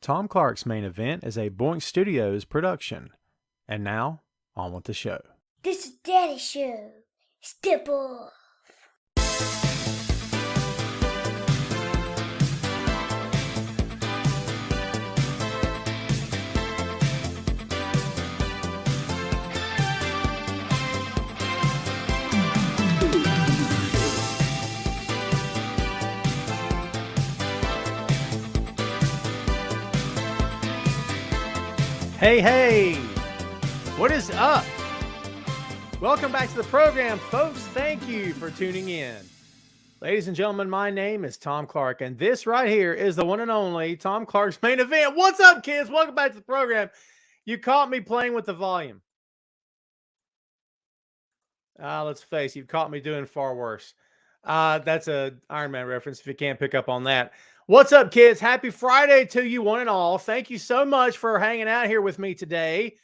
Tom Clark's Main Event is a Boink Studios production. And now, on with the show. This is Daddy's show. Step off. Hey, what is up? Welcome back to the program, folks. Thank you for tuning in. Ladies and gentlemen, my name is Tom Clark, and this right here is the one and only Tom Clark's Main Event. What's up, kids? Welcome back to the program. You caught me playing with the volume. Let's face it, you've caught me doing far worse. That's a Iron Man reference if you can't pick up on that. What's up, kids? Happy Friday to you one and all. Thank you so much for hanging out here with me today.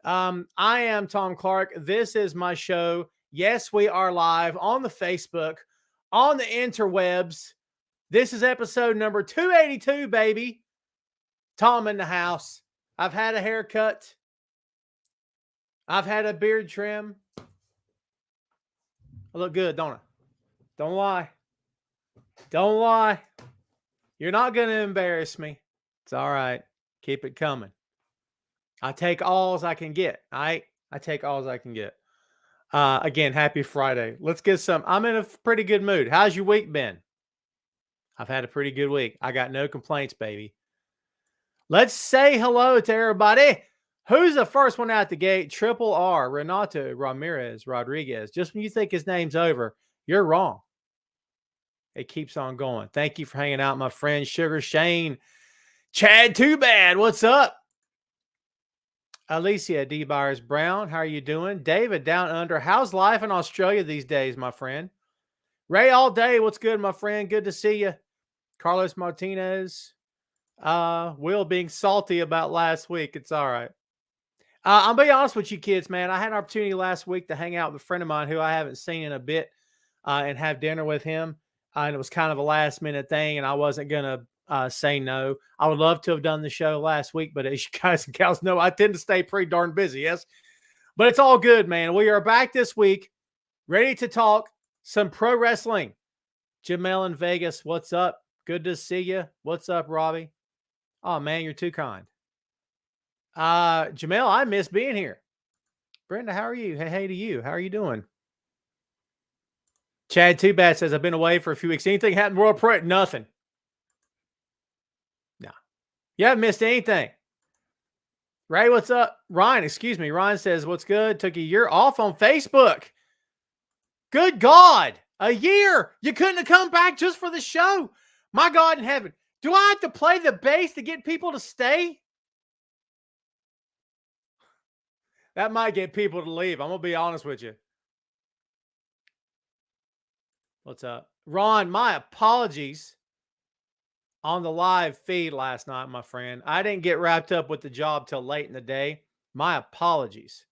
I am Tom Clark. This is my show. Yes, we are live on the Facebook, on the interwebs. This is episode number 282, baby. Tom in the house. I've had a haircut. I've had a beard trim. I look good, don't I? Don't lie. Don't lie. You're not going to embarrass me. It's all right. Keep it coming. I take alls I can get. All right? I take alls I can get. Again, happy Friday. Let's get some. I'm in a pretty good mood. How's your week been? I've had a pretty good week. I got no complaints, baby. Let's say hello to everybody. Who's the first one out the gate? Triple R, Renato Ramirez Rodriguez. Just when you think his name's over, you're wrong. It keeps on going. Thank you for hanging out, my friend Sugar Shane. Chad Too Bad, what's up? Alicia D. Byers Brown, how are you doing? David Down Under, how's life in Australia these days, my friend? Ray All Day, what's good, my friend? Good to see you. Carlos Martinez. Will being salty about last week. It's all right. I'll be honest with you, kids, man. I had an opportunity last week to hang out with a friend of mine who I haven't seen in a bit and have dinner with him. And it was kind of a last minute thing, and I wasn't going to say no. I would love to have done the show last week, but as you guys and gals know, I tend to stay pretty darn busy, yes? But it's all good, man. We are back this week, ready to talk some pro wrestling. Jamel in Vegas, what's up? Good to see you. What's up, Robbie? Oh, man, you're too kind. Jamel, I miss being here. Brenda, how are you? Hey to you. How are you doing? Chad Too Bad says, I've been away for a few weeks. Anything happened World Pro? Nothing. No. You haven't missed anything. Ray, what's up? Ryan, excuse me. Ryan says, what's good? Took a year off on Facebook. Good God. A year. You couldn't have come back just for the show. My God in heaven. Do I have to play the bass to get people to stay? That might get people to leave. I'm going to be honest with you. What's up? Ron, my apologies on the live feed last night, my friend. I didn't get wrapped up with the job till late in the day. My apologies.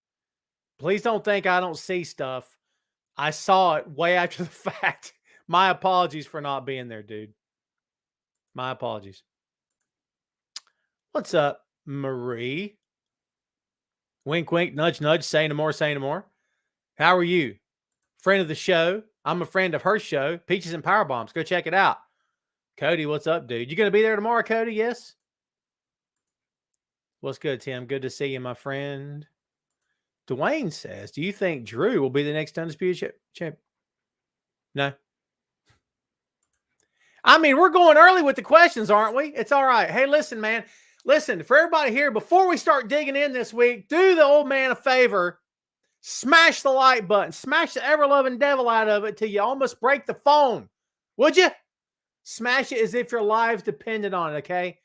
Please don't think I don't see stuff. I saw it way after the fact. My apologies for not being there, dude. My apologies. What's up, Marie? Wink, wink, nudge, nudge. Say no more, say no more. How are you? Friend of the show. I'm a friend of her show, Peaches and Power Bombs. Go check it out. Cody, what's up, dude? You going to be there tomorrow, Cody? Yes? What's good, Tim? Good to see you, my friend. Dwayne says, do you think Drew will be the next Undisputed champ? No. I mean, we're going early with the questions, aren't we? It's all right. Hey, listen, man. Listen, for everybody here, before we start digging in this week, do the old man a favor. Smash the like button. Smash the ever-loving devil out of it till you almost break the phone. Would you? Smash it as if your lives depended on it, okay?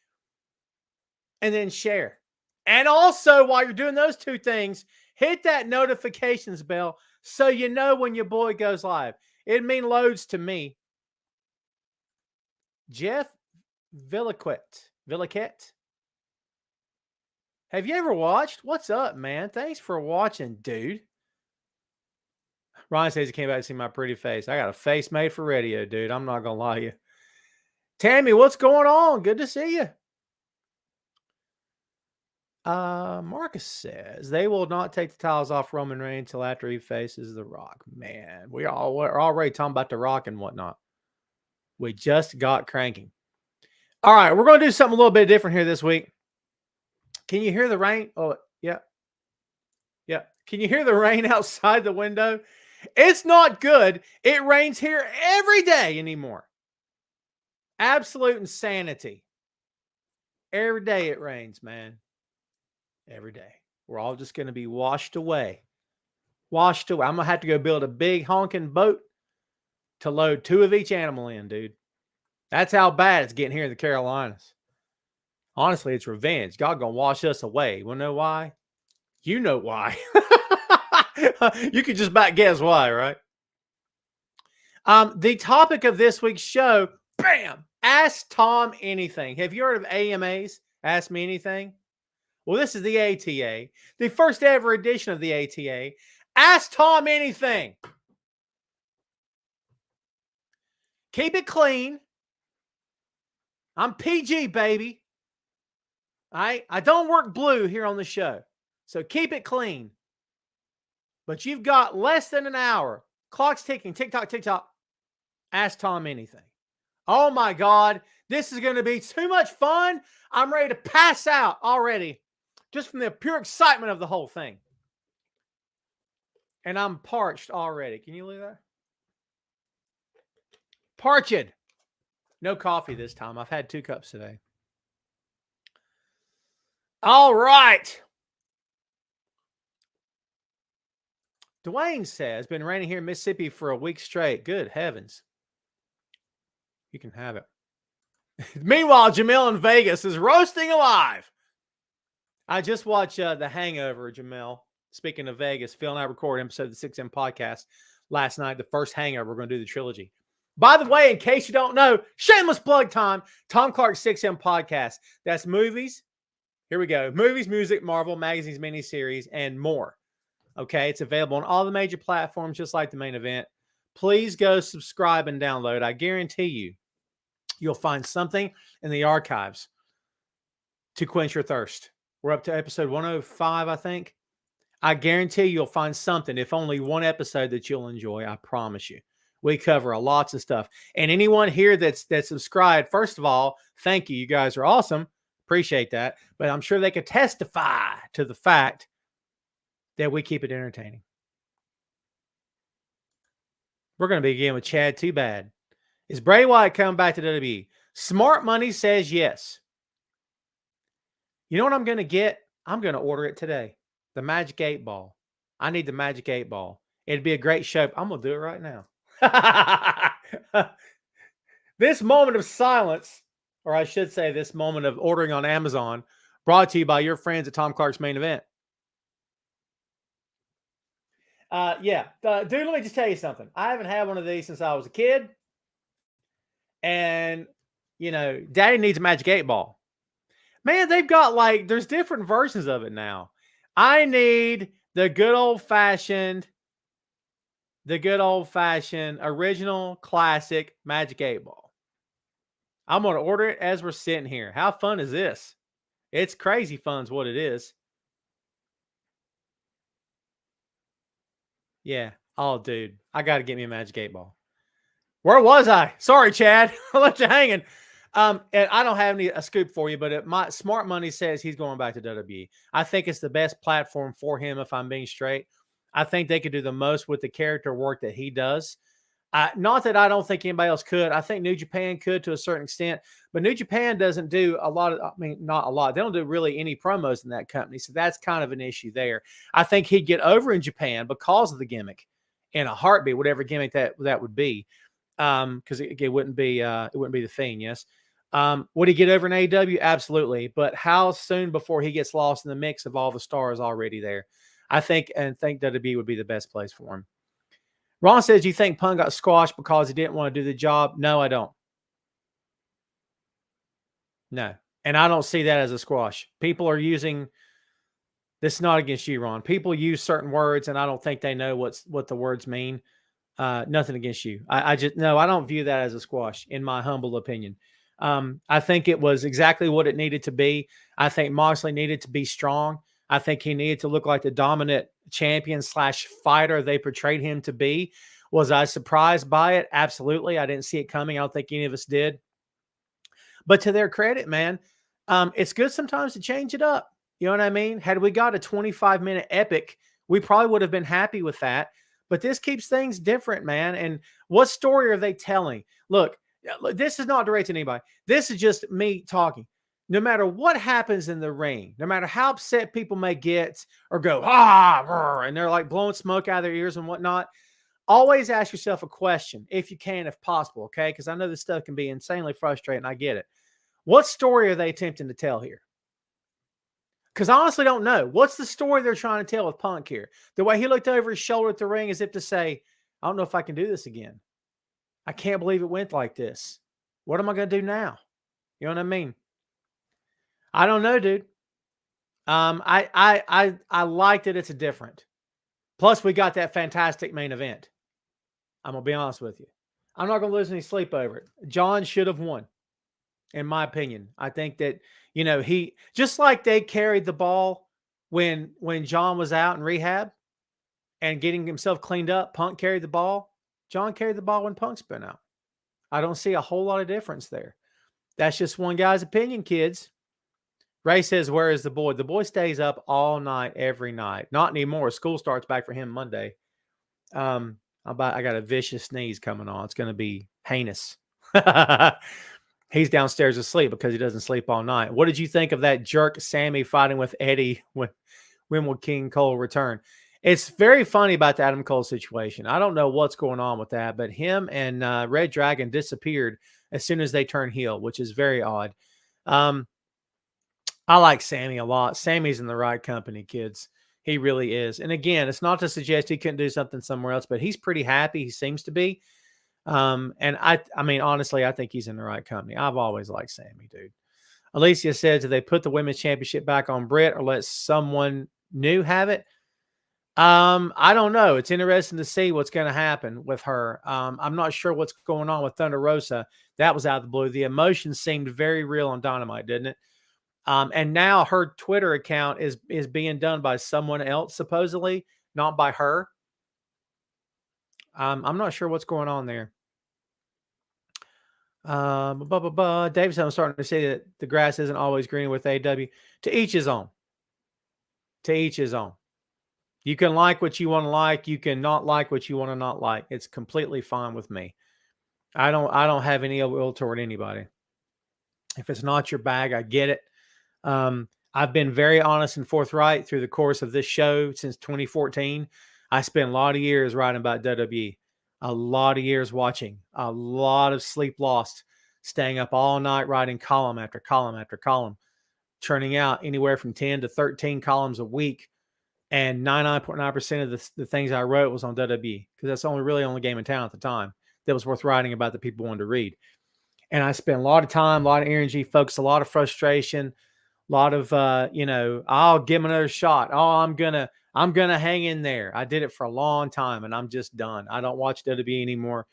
And then share. And also, while you're doing those two things, hit that notifications bell so you know when your boy goes live. It means loads to me. Jeff Villaquette. Have you ever watched? What's up, man? Thanks for watching, dude. Ryan says he came back to see my pretty face. I got a face made for radio, dude. I'm not going to lie to you. Tammy, what's going on? Good to see you. Marcus says they will not take the titles off Roman Reigns until after he faces The Rock. Man, we're already talking about The Rock and whatnot. We just got cranking. All right, we're going to do something a little bit different here this week. Can you hear the rain? Oh, yeah. Yeah. Can you hear the rain outside the window? It's not good. It rains here every day anymore. Absolute insanity. Every day it rains, man. Every day. We're all just going to be washed away. Washed away. I'm going to have to go build a big honking boat to load 2 of each animal in, dude. That's how bad it's getting here in the Carolinas. Honestly, it's revenge. God going to wash us away. You want to know why? You know why. You can just about guess why, right? The topic of this week's show, bam, Ask Tom Anything. Have you heard of AMAs? Ask Me Anything? Well, this is the ATA, the first ever edition of the ATA. Ask Tom Anything. Keep it clean. I'm PG, baby. I don't work blue here on the show, so keep it clean. But you've got less than an hour. Clock's ticking. Tick-tock, tick-tock. Ask Tom Anything. Oh, my God. This is going to be too much fun. I'm ready to pass out already just from the pure excitement of the whole thing. And I'm parched already. Can you believe that? Parched. No coffee this time. I've had 2 cups today. All right. Dwayne says, been raining here in Mississippi for a week straight. Good heavens. You can have it. Meanwhile, Jamel in Vegas is roasting alive. I just watched The Hangover, Jamel. Speaking of Vegas, Phil and I recorded an episode of the 6M podcast last night, the first Hangover. We're going to do the trilogy. By the way, in case you don't know, shameless plug time, Tom Clark's 6M podcast. That's movies. Here we go. Movies, music, Marvel, magazines, miniseries, and more. Okay, it's available on all the major platforms, just like the main event. Please go subscribe and download. I guarantee you, you'll find something in the archives to quench your thirst. We're up to episode 105, I think. I guarantee you'll find something, if only one episode, that you'll enjoy. I promise you. We cover lots of stuff. And anyone here that's subscribed, first of all, thank you. You guys are awesome. Appreciate that. But I'm sure they could testify to the fact that we keep it entertaining. We're going to begin with Chad Too Bad. Is Bray Wyatt coming back to WWE? Smart Money says yes. You know what I'm going to get? I'm going to order it today. The Magic 8 Ball. I need the Magic 8 Ball. It'd be a great show. I'm going to do it right now. This moment of silence, or I should say this moment of ordering on Amazon, brought to you by your friends at Tom Clark's Main Event. Dude, let me just tell you something. I haven't had one of these since I was a kid. And, you know, Daddy needs a Magic 8 Ball. Man, they've got there's different versions of it now. I need the good old-fashioned original classic Magic 8 Ball. I'm going to order it as we're sitting here. How fun is this? It's crazy fun is what it is. Yeah. Oh, dude. I got to get me a Magic 8 Ball. Where was I? Sorry, Chad. I left you hanging. And I don't have a scoop for you, but my Smart Money says he's going back to WWE. I think it's the best platform for him, if I'm being straight. I think they could do the most with the character work that he does. Not that I don't think anybody else could. I think New Japan could to a certain extent, but New Japan doesn't do a lot of, not a lot. They don't do really any promos in that company. So that's kind of an issue there. I think he'd get over in Japan because of the gimmick in a heartbeat, whatever gimmick that would be. Because it wouldn't be the Fiend, yes. Would he get over in AEW? Absolutely. But how soon before he gets lost in the mix of all the stars already there? I think WWE would be the best place for him. Ron says, you think Punk got squashed because he didn't want to do the job? No, I don't. No. And I don't see that as a squash. People are using, this is not against you, Ron. People use certain words, and I don't think they know what the words mean. Nothing against you. I don't view that as a squash, in my humble opinion. I think it was exactly what it needed to be. I think Moxley needed to be strong. I think he needed to look like the dominant champion / fighter they portrayed him to be. Was I surprised by it? Absolutely. I didn't see it coming. I don't think any of us did. But to their credit, man, it's good sometimes to change it up. You know what I mean? Had we got a 25-minute epic, we probably would have been happy with that. But this keeps things different, man. And what story are they telling? Look, this is not directed to anybody. This is just me talking. No matter what happens in the ring, no matter how upset people may get or go, and they're like blowing smoke out of their ears and whatnot, always ask yourself a question, if you can, if possible, okay? Because I know this stuff can be insanely frustrating. I get it. What story are they attempting to tell here? Because I honestly don't know. What's the story they're trying to tell with Punk here? The way he looked over his shoulder at the ring as if to say, I don't know if I can do this again. I can't believe it went like this. What am I going to do now? You know what I mean? I don't know, dude. I like that it's a different. Plus, we got that fantastic main event. I'm going to be honest with you. I'm not going to lose any sleep over it. John should have won, in my opinion. I think that, he just like they carried the ball when John was out in rehab and getting himself cleaned up. Punk carried the ball. John carried the ball when Punk's been out. I don't see a whole lot of difference there. That's just one guy's opinion, kids. Ray says, where is the boy? The boy stays up all night, every night. Not anymore. School starts back for him Monday. I got a vicious sneeze coming on. It's going to be heinous. He's downstairs asleep because he doesn't sleep all night. What did you think of that jerk Sammy fighting with Eddie when will King Cole return? It's very funny about the Adam Cole situation. I don't know what's going on with that, but him and Red Dragon disappeared as soon as they turned heel, which is very odd. I like Sammy a lot. Sammy's in the right company, kids. He really is. And again, it's not to suggest he couldn't do something somewhere else, but he's pretty happy. He seems to be. And I mean, honestly, I think he's in the right company. I've always liked Sammy, dude. Alicia says, do they put the women's championship back on Britt or let someone new have it? I don't know. It's interesting to see what's going to happen with her. I'm not sure what's going on with Thunder Rosa. That was out of the blue. The emotion seemed very real on Dynamite, didn't it? And now her Twitter account is being done by someone else, supposedly, not by her. I'm not sure what's going on there. Dave said, I'm starting to see that the grass isn't always green with AW. To each his own. To each his own. You can like what you want to like. You can not like what you want to not like. It's completely fine with me. I don't have any ill will toward anybody. If it's not your bag, I get it. I've been very honest and forthright through the course of this show since 2014. I spent a lot of years writing about WWE, a lot of years watching, a lot of sleep lost, staying up all night writing column after column after column, churning out anywhere from 10 to 13 columns a week. And 99.9% of the things I wrote was on WWE because that's the only game in town at the time that was worth writing about that people wanted to read. And I spent a lot of time, a lot of energy, focused a lot of frustration, a lot of, I'll give him another shot. Oh, I'm going to hang in there. I did it for a long time and I'm just done. I don't watch WWE anymore.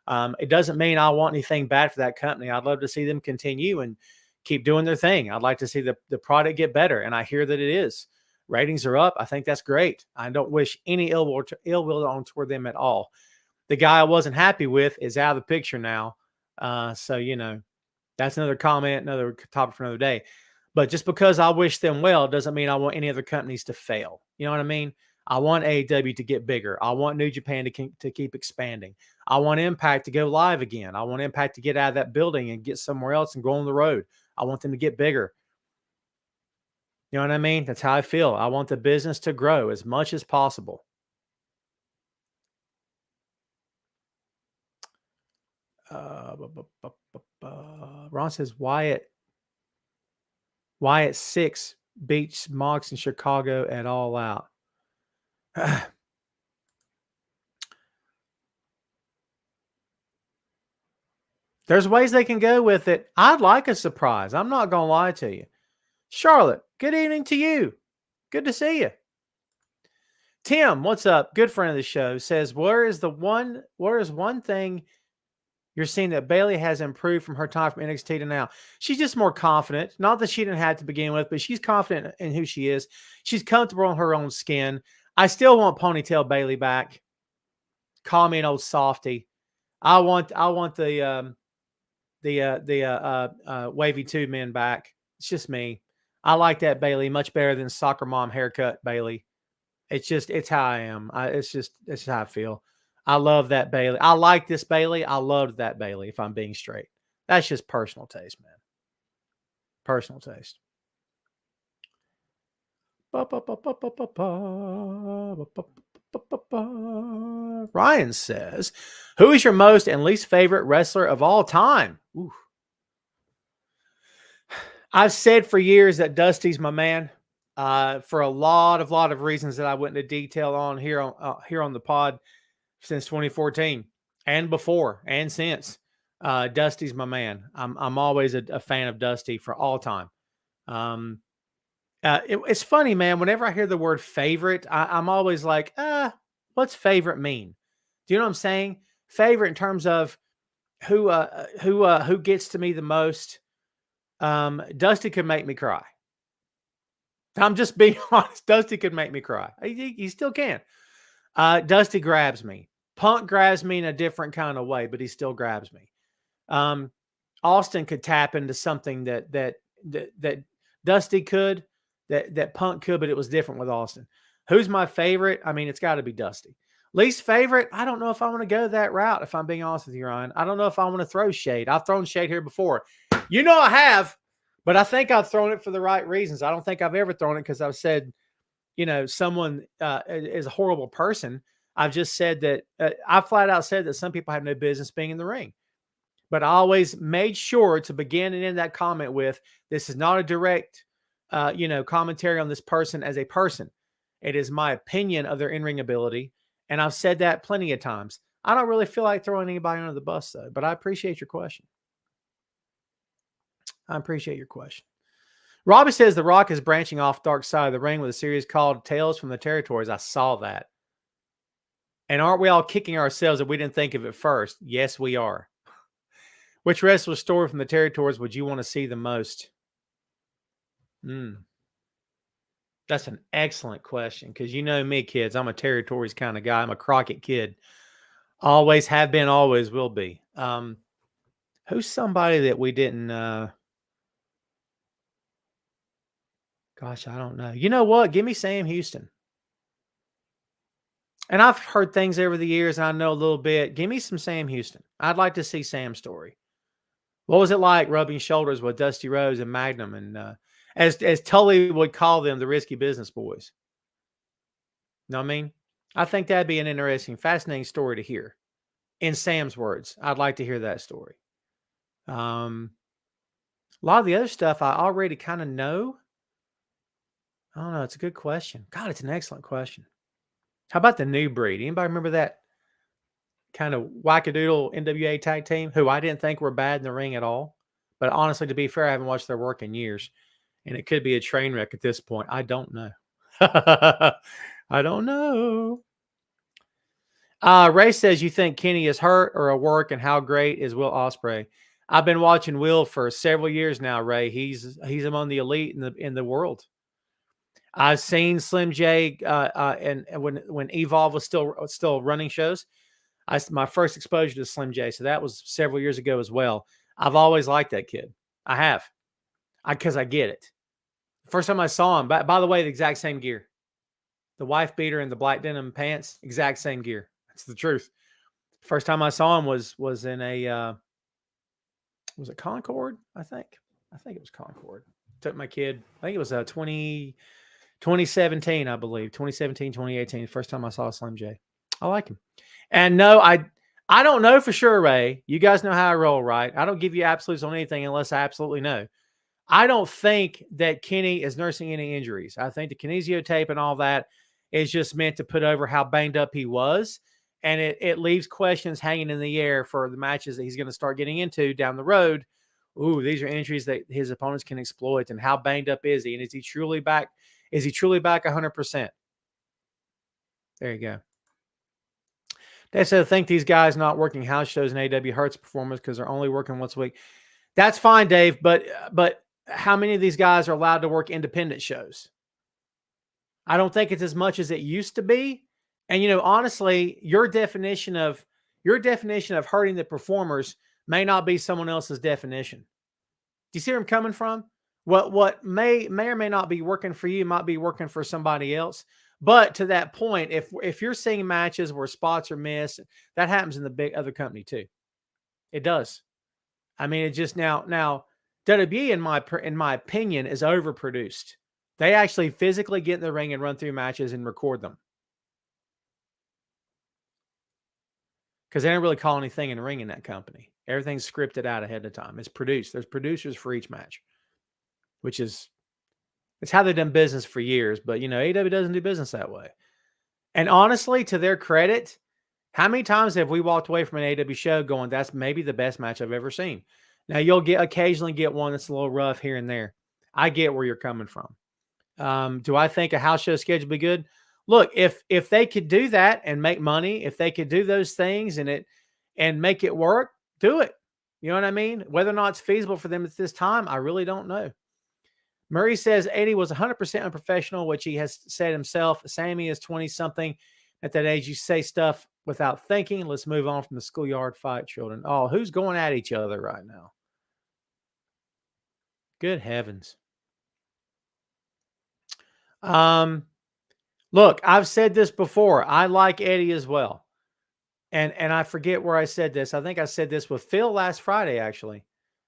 It doesn't mean I want anything bad for that company. I'd love to see them continue and keep doing their thing. I'd like to see the product get better. And I hear that it is. Ratings are up. I think that's great. I don't wish any ill will on toward them at all. The guy I wasn't happy with is out of the picture now. So, that's another comment, another topic for another day. But just because I wish them well doesn't mean I want any other companies to fail. You know what I mean? I want AEW to get bigger. I want New Japan to keep expanding. I want Impact to go live again. I want Impact to get out of that building and get somewhere else and go on the road. I want them to get bigger. You know what I mean? That's how I feel. I want the business to grow as much as possible. Ron says Wyatt 6 beats Mox in Chicago at All Out. There's ways they can go with it. I'd like a surprise. I'm not going to lie to you. Charlotte, good evening to you. Good to see you. Tim, what's up? Good friend of the show says, where is one thing You're seeing that Bailey has improved from her time from NXT to now. She's just more confident. Not that she didn't have to begin with, but she's confident in who she is. She's comfortable in her own skin. I still want Ponytail Bailey back. Call me an old softy. I want the wavy two men back. It's just me. I like that Bailey much better than soccer mom haircut Bailey. It's how I am. It's how I feel. I love that Bailey. I like this Bailey. I loved that Bailey, if I'm being straight. That's just personal taste, man. Personal taste. Ryan says, who is your most and least favorite wrestler of all time? Ooh. I've said for years that Dusty's my man. For a lot of reasons that I went into detail on here on the pod since 2014 and before and since. Dusty's my man. I'm always a fan of Dusty for all time. It's funny, man. Whenever I hear the word favorite, I'm always like, what's favorite mean? Do you know what I'm saying? Favorite in terms of who gets to me the most. Dusty could make me cry. I'm just being honest. Dusty could make me cry. He still can. Dusty grabs me. Punk grabs me in a different kind of way, but he still grabs me. Austin could tap into something that Dusty could, that Punk could, but it was different with Austin. Who's my favorite? I mean, it's got to be Dusty. Least favorite? I don't know if I want to go that route, if I'm being honest with you, Ryan. I don't know if I want to throw shade. I've thrown shade here before. You know I have, but I think I've thrown it for the right reasons. I don't think I've ever thrown it because I've said, someone is a horrible person. I've just said that I flat out said that some people have no business being in the ring. But I always made sure to begin and end that comment with, this is not a direct, commentary on this person as a person. It is my opinion of their in-ring ability. And I've said that plenty of times. I don't really feel like throwing anybody under the bus, though, but I appreciate your question. Robbie says The Rock is branching off dark side of the ring with a series called Tales from the Territories. I saw that. And aren't we all kicking ourselves that we didn't think of it first? Yes, we are. Which wrestler story from the Territories would you want to see the most? That's an excellent question because you know me, kids. I'm a Territories kind of guy. I'm a Crockett kid. Always have been, always will be. Who's somebody that we didn't... Gosh, I don't know. You know what? Give me Sam Houston. And I've heard things over the years, and I know a little bit. Give me some Sam Houston. I'd like to see Sam's story. What was it like rubbing shoulders with Dusty Rhodes and Magnum, and as Tully would call them, the Risky Business Boys? Know what I mean? I think that'd be an interesting, fascinating story to hear. In Sam's words, I'd like to hear that story. A lot of the other stuff I already kind of know. I don't know. It's a good question. God, it's an excellent question. How about the New Breed? Anybody remember that kind of wackadoodle NWA tag team who I didn't think were bad in the ring at all? But honestly, to be fair, I haven't watched their work in years. And it could be a train wreck at this point. I don't know. I don't know. Ray says, you think Kenny is hurt or a work, and how great is Will Ospreay? I've been watching Will for several years now, Ray. He's among the elite in the world. I've seen Slim J and when Evolve was still running shows. My first exposure to Slim J, so that was several years ago as well. I've always liked that kid. I have, because I get it. First time I saw him, by the way, the exact same gear, the wife beater and the black denim pants, exact same gear. That's the truth. First time I saw him was in a was it Concord? I think it was Concord. Took my kid. I think it was 2017, I believe. 2017, 2018. First time I saw Slim J. I like him. And no, I don't know for sure, Ray. You guys know how I roll, right? I don't give you absolutes on anything unless I absolutely know. I don't think that Kenny is nursing any injuries. I think the kinesio tape and all that is just meant to put over how banged up he was. And it leaves questions hanging in the air for the matches that he's going to start getting into down the road. Ooh, these are injuries that his opponents can exploit. And how banged up is he? And is he truly back? Is he truly back 100%? There you go. They said, I think these guys not working house shows in AW hurts performance because they're only working once a week. That's fine, Dave, but how many of these guys are allowed to work independent shows? I don't think it's as much as it used to be. And honestly, your definition of hurting the performers may not be someone else's definition. Do you see where I'm coming from? What may or may not be working for you might be working for somebody else. But to that point, if you're seeing matches where spots are missed, that happens in the big other company too. It does. I mean, it just now WWE in my opinion is overproduced. They actually physically get in the ring and run through matches and record them. Because they don't really call anything in the ring in that company. Everything's scripted out ahead of time. It's produced. There's producers for each match, which is it's how they've done business for years. But AEW doesn't do business that way. And honestly, to their credit, how many times have we walked away from an AEW show going, that's maybe the best match I've ever seen? Now you'll occasionally get one that's a little rough here and there. I get where you're coming from. Do I think a house show schedule would be good? Look, if they could do that and make money, if they could do those things and make it work, do it. You know what I mean? Whether or not it's feasible for them at this time, I really don't know. Murray says Eddie was 100% unprofessional, which he has said himself. Sammy is 20-something. At that age, you say stuff without thinking. Let's move on from the schoolyard fight, children. Oh, who's going at each other right now? Good heavens. Look, I've said this before. I like Eddie as well. And I forget where I said this. I think I said this with Phil last Friday, actually,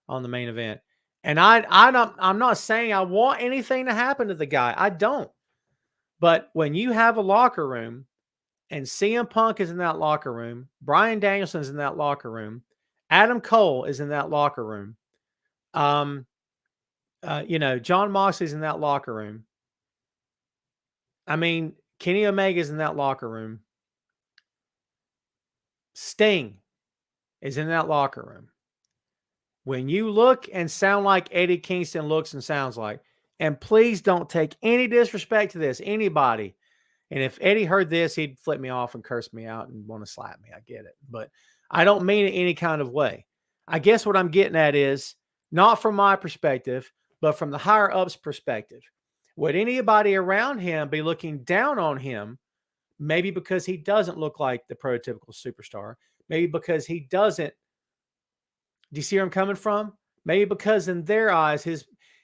on the main event. And I'm not saying I want anything to happen to the guy. I don't. But when you have a locker room and CM Punk is in that locker room, Bryan Danielson's in that locker room, Adam Cole is in that locker room, John Moxley's in that locker room. I mean, Kenny Omega's in that locker room. Sting is in that locker room. When you look and sound like Eddie Kingston looks and sounds like, and please don't take any disrespect to this, anybody. And if Eddie heard this, he'd flip me off and curse me out and want to slap me. I get it. But I don't mean it any kind of way. I guess what I'm getting at is not from my perspective, but from the higher ups perspective. Would anybody around him be looking down on him? Maybe because he doesn't look like the prototypical superstar. Maybe because he doesn't. Do you see where I'm coming from? Maybe because in their eyes,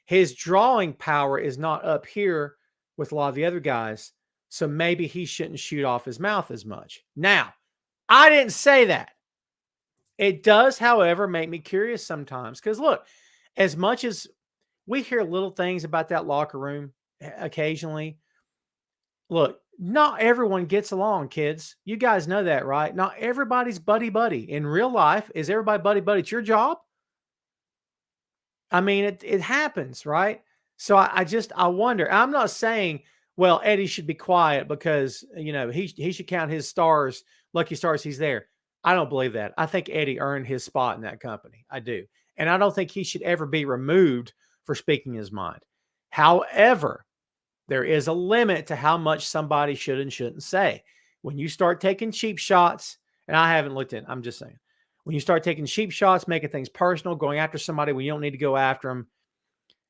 his drawing power is not up here with a lot of the other guys. So maybe he shouldn't shoot off his mouth as much. Now, I didn't say that. It does, however, make me curious sometimes. Because look, as much as we hear little things about that locker room occasionally, look, not everyone gets along, kids. You guys know that, right? Not everybody's buddy-buddy. In real life, is everybody buddy-buddy? It's your job. I mean, it happens, right? So I wonder. I'm not saying, well, Eddie should be quiet because, he should count his stars, lucky stars he's there. I don't believe that. I think Eddie earned his spot in that company. I do. And I don't think he should ever be removed for speaking his mind. However, there is a limit to how much somebody should and shouldn't say. When you start taking cheap shots, and I haven't looked at it, I'm just saying, when you start taking cheap shots, making things personal, going after somebody when you don't need to go after them,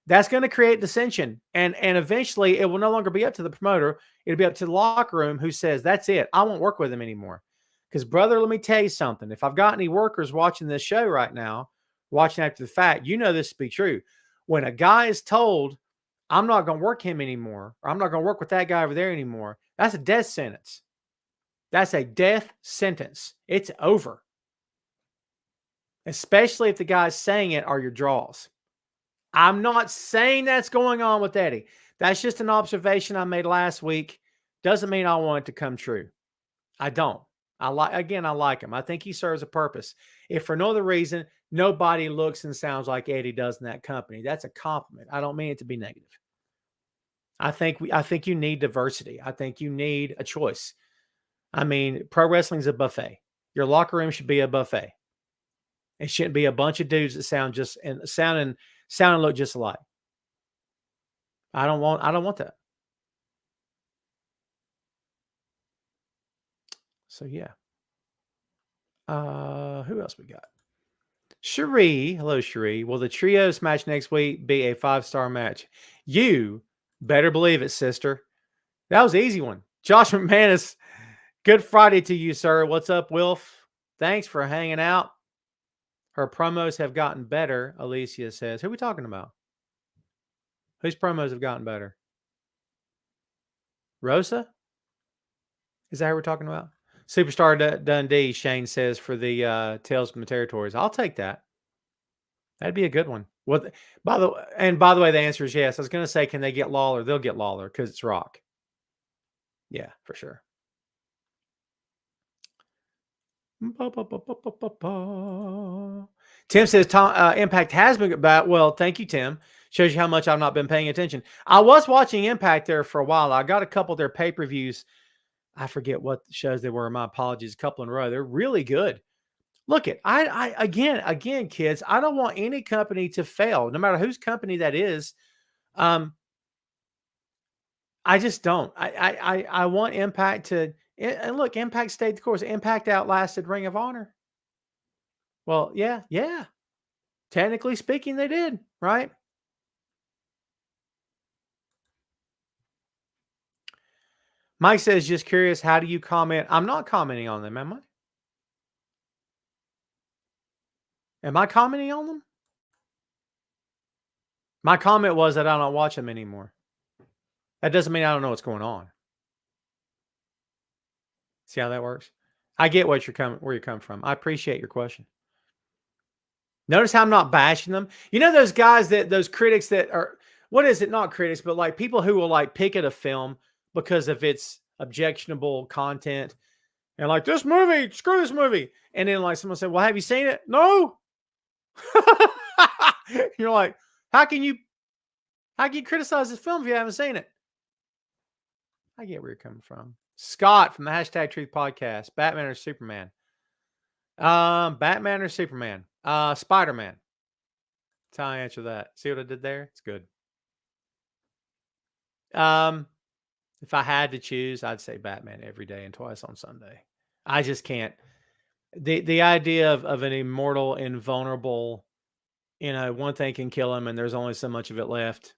that's going to create dissension. And eventually it will no longer be up to the promoter. It'll be up to the locker room who says, that's it. I won't work with him anymore. Because, brother, let me tell you something. If I've got any workers watching this show right now, watching after the fact, this to be true. When a guy is told, I'm not going to work him anymore, or I'm not going to work with that guy over there anymore, that's a death sentence. That's a death sentence. It's over. Especially if the guys saying it are your draws. I'm not saying that's going on with Eddie. That's just an observation I made last week. Doesn't mean I want it to come true. I don't. I like him. I think he serves a purpose. If for no other reason, nobody looks and sounds like Eddie does in that company. That's a compliment. I don't mean it to be negative. I think you need diversity. I think you need a choice. I mean, pro wrestling's a buffet. Your locker room should be a buffet. It shouldn't be a bunch of dudes that sound and look just alike. I don't want that. So yeah. Who else we got? Cherie. Hello, Cherie. Will the trios match next week be a 5-star match? You better believe it, sister. That was an easy one. Josh McManus, good Friday to you, sir. What's up, Wilf? Thanks for hanging out. Her promos have gotten better, Alicia says. Who are we talking about? Whose promos have gotten better? Rosa? Is that who we're talking about? Superstar Dundee, Shane says, for the Tales from the Territories. I'll take that. That'd be a good one. What? By the way, the answer is yes. I was going to say, can they get Lawler? They'll get Lawler because it's Rock. Yeah, for sure. Tim says Impact has been about. Well, thank you, Tim. Shows you how much I've not been paying attention. I was watching Impact there for a while. I got a couple of their pay-per-views. I forget what shows they were. My apologies. A couple in a row. They're really good. Look it. I again, kids. I don't want any company to fail, no matter whose company that is. I just don't. I want Impact to. And look, Impact stayed the course. Impact outlasted Ring of Honor. Well, yeah. Technically speaking, they did, right? Mike says, just curious, how do you comment? I'm not commenting on them, am I? Am I commenting on them? My comment was that I don't watch them anymore. That doesn't mean I don't know what's going on. See how that works? I get where you're coming from. I appreciate your question. Notice how I'm not bashing them. You know those guys those critics that are, what is it? Not critics, but like people who will like pick at a film because of its objectionable content and like, this movie, screw this movie. And then like someone said, well, have you seen it? No. You're like, how can you criticize this film if you haven't seen it? I get where you're coming from. Scott from the Hashtag Truth Podcast. Batman or Superman? Batman or Superman? Spider-Man. That's how I answer that. See what I did there? It's good. If I had to choose, I'd say Batman every day and twice on Sunday. I just can't. The idea of an immortal, invulnerable, one thing can kill him and there's only so much of it left.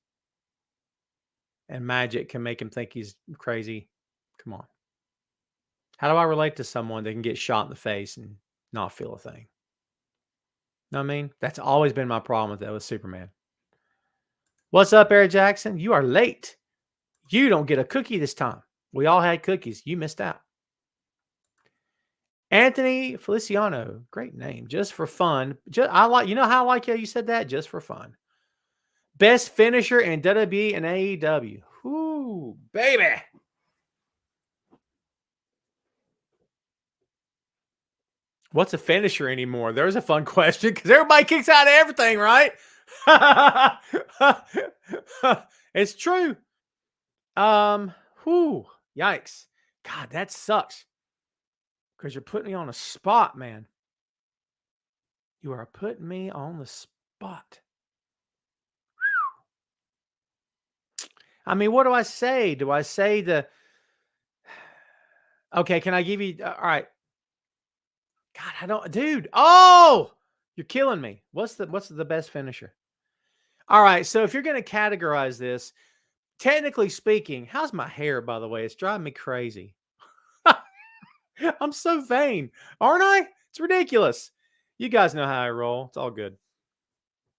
And magic can make him think he's crazy. Come on. How do I relate to someone that can get shot in the face and not feel a thing? Know what I mean? That's always been my problem with that with Superman. What's up, Eric Jackson? You are late. You don't get a cookie this time. We all had cookies. You missed out. Anthony Feliciano. Great name. Just for fun. I like, how I like how you said that? Just for fun. Best finisher in WWE and AEW. Ooh, baby. What's a finisher anymore? There's a fun question because everybody kicks out of everything, right? It's true. Yikes. God, that sucks. Because you're putting me on a spot, man. You are putting me on the spot. I mean, what do I say? Do I say okay, can I give you, all right. God, I don't, dude. Oh, you're killing me. What's the best finisher? All right. So if you're going to categorize this, technically speaking, how's my hair, by the way? It's driving me crazy. I'm so vain, aren't I? It's ridiculous. You guys know how I roll. It's all good.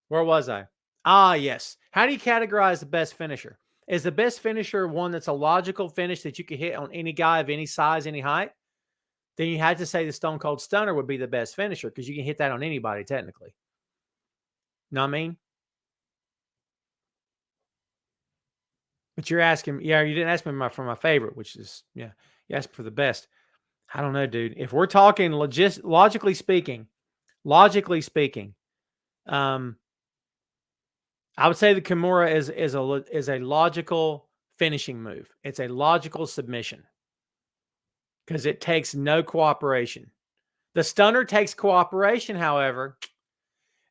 Where was I? Ah, yes. How do you categorize the best finisher? Is the best finisher one that's a logical finish that you can hit on any guy of any size, any height? Then you had to say the Stone Cold Stunner would be the best finisher because you can hit that on anybody technically. Know what I mean? But you're asking, you didn't ask me for my favorite, which is, you asked for the best. I don't know, dude. If we're talking logically speaking, I would say the Kimura is a logical finishing move. It's a logical submission because it takes no cooperation. The Stunner takes cooperation, however.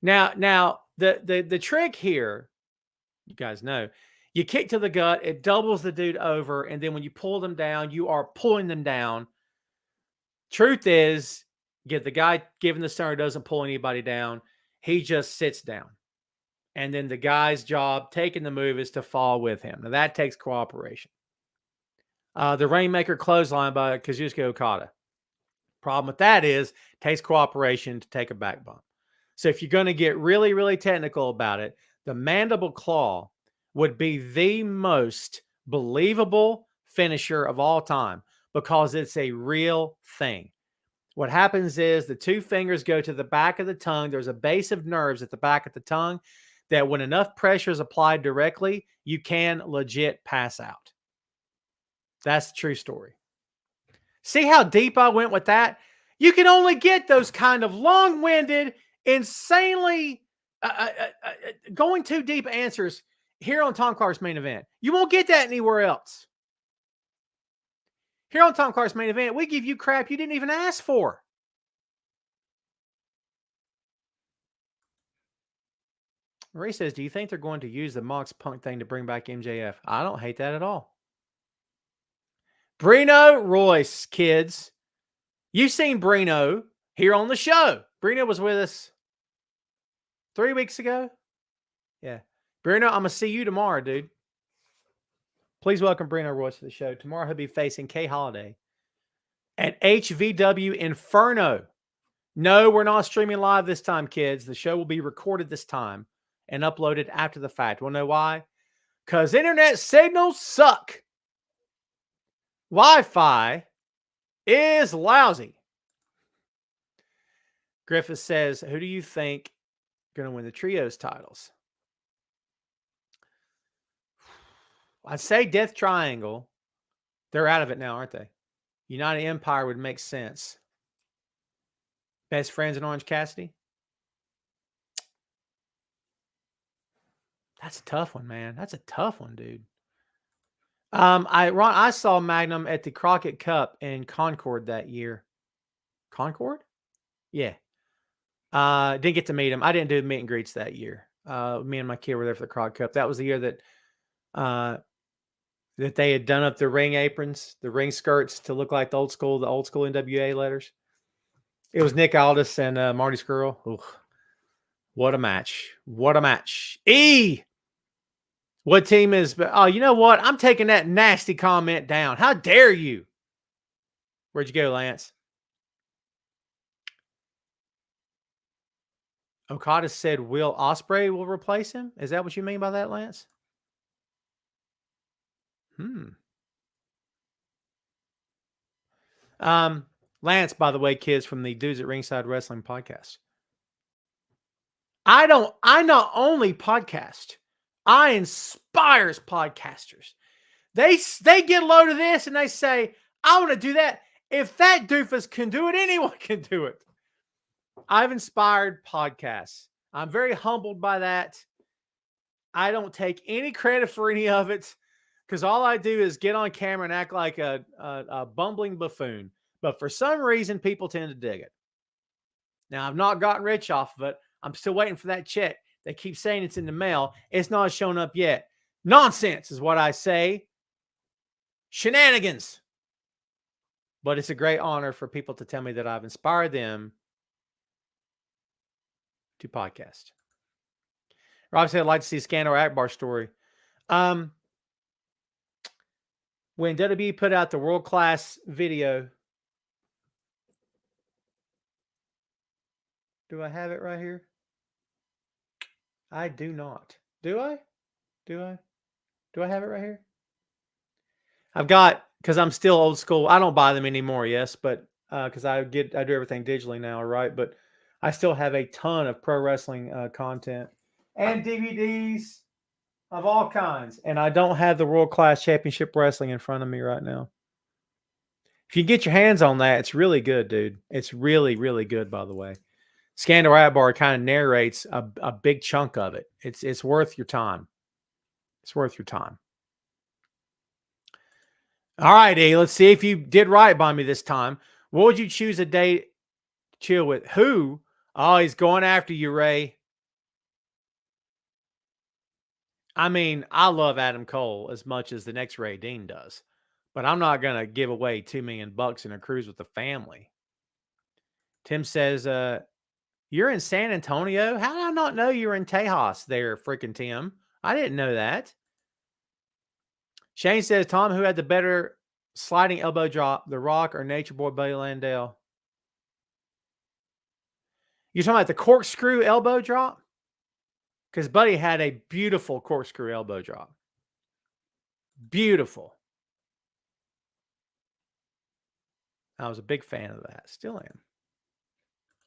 Now the trick here, you guys know, you kick to the gut, it doubles the dude over, and then when you pull them down, you are pulling them down. Truth is, Get the guy giving the stunner doesn't pull anybody down. He just sits down. And then the guy's job taking the move is to fall with him. Now that takes cooperation. The Rainmaker clothesline by Kazuchika Okada. Problem with that is it takes cooperation to take a back bump. So if you're going to get really, really technical about it, the mandible claw would be the most believable finisher of all time because it's a real thing. What happens is the two fingers go to the back of the tongue. There's a base of nerves at the back of the tongue that when enough pressure is applied directly, you can legit pass out. That's the true story. See how deep I went with that? You can only get those kind of long-winded, insanely going too deep answers here on Tom Clark's Main Event. You won't get that anywhere else. Here on Tom Clark's Main Event, we give you crap you didn't even ask for. Marie says, do you think they're going to use the Mox Punk thing to bring back MJF? I don't hate that at all. Brino Royce, kids. You've seen Brino here on the show. Brino was with us 3 weeks ago. Yeah. Brino, I'm going to see you tomorrow, dude. Please welcome Brino Royce to the show. Tomorrow he'll be facing Kay Holiday at HVW Inferno. No, we're not streaming live this time, kids. The show will be recorded this time and uploaded after the fact. Wanna know why? Because internet signals suck. Wi-Fi is lousy. Griffith says, who do you think going to win the trios titles? I'd say Death Triangle. They're out of it now, aren't they? United Empire would make sense. Best Friends in Orange Cassidy? That's a tough one, man. That's a tough one, dude. I saw Magnum at the Crockett Cup in Concord that year. Concord? Yeah. Didn't get to meet him. I didn't do meet and greets that year. Me and my kid were there for the Crockett Cup. That was the year that they had done up the ring aprons, the ring skirts to look like the old school NWA letters. It was Nick Aldis and Marty Scurll. Ooh, what a match. What a match. What team is... Oh, you know what? I'm taking that nasty comment down. How dare you? Where'd you go, Lance? Okada said Will Ospreay will replace him. Is that what you mean by that, Lance? Lance, by the way, kids, from the Dudes at Ringside Wrestling podcast. I not only podcast, I inspires podcasters. They get a load of this and they say, I want to do that. If that doofus can do it, anyone can do it. I've inspired podcasts. I'm very humbled by that. I don't take any credit for any of it because all I do is get on camera and act like a bumbling buffoon. But for some reason, people tend to dig it. Now, I've not gotten rich off of it. I'm still waiting for that check. They keep saying it's in the mail. It's not shown up yet. Nonsense is what I say. Shenanigans. But it's a great honor for people to tell me that I've inspired them to podcast. Rob said, I'd like to see a Skandor Akbar story. When WWE put out the world-class video, do I have it right here? I do not. Do I? Do I have it right here? I've got, because I'm still old school. I don't buy them anymore, yes, but because I do everything digitally now, right? But I still have a ton of pro wrestling content and DVDs of all kinds. And I don't have the World Class Championship Wrestling in front of me right now. If you get your hands on that, it's really good, dude. It's really, really good, by the way. Skandor Akbar kind of narrates a big chunk of it. It's worth your time. It's worth your time. All right, A, let's see if you did right by me this time. What would you choose a date to chill with? Who? Oh, he's going after you, Ray. I mean, I love Adam Cole as much as the next Ray Dean does, but I'm not going to give away $2 million in a cruise with the family Tim says, you're in San Antonio? How did I not know you were in Tejas there, freaking Tim? I didn't know that. Shane says, Tom, who had the better sliding elbow drop, The Rock or Nature Boy Buddy Landell? You're talking about the corkscrew elbow drop? Because Buddy had a beautiful corkscrew elbow drop. Beautiful. I was a big fan of that. Still am.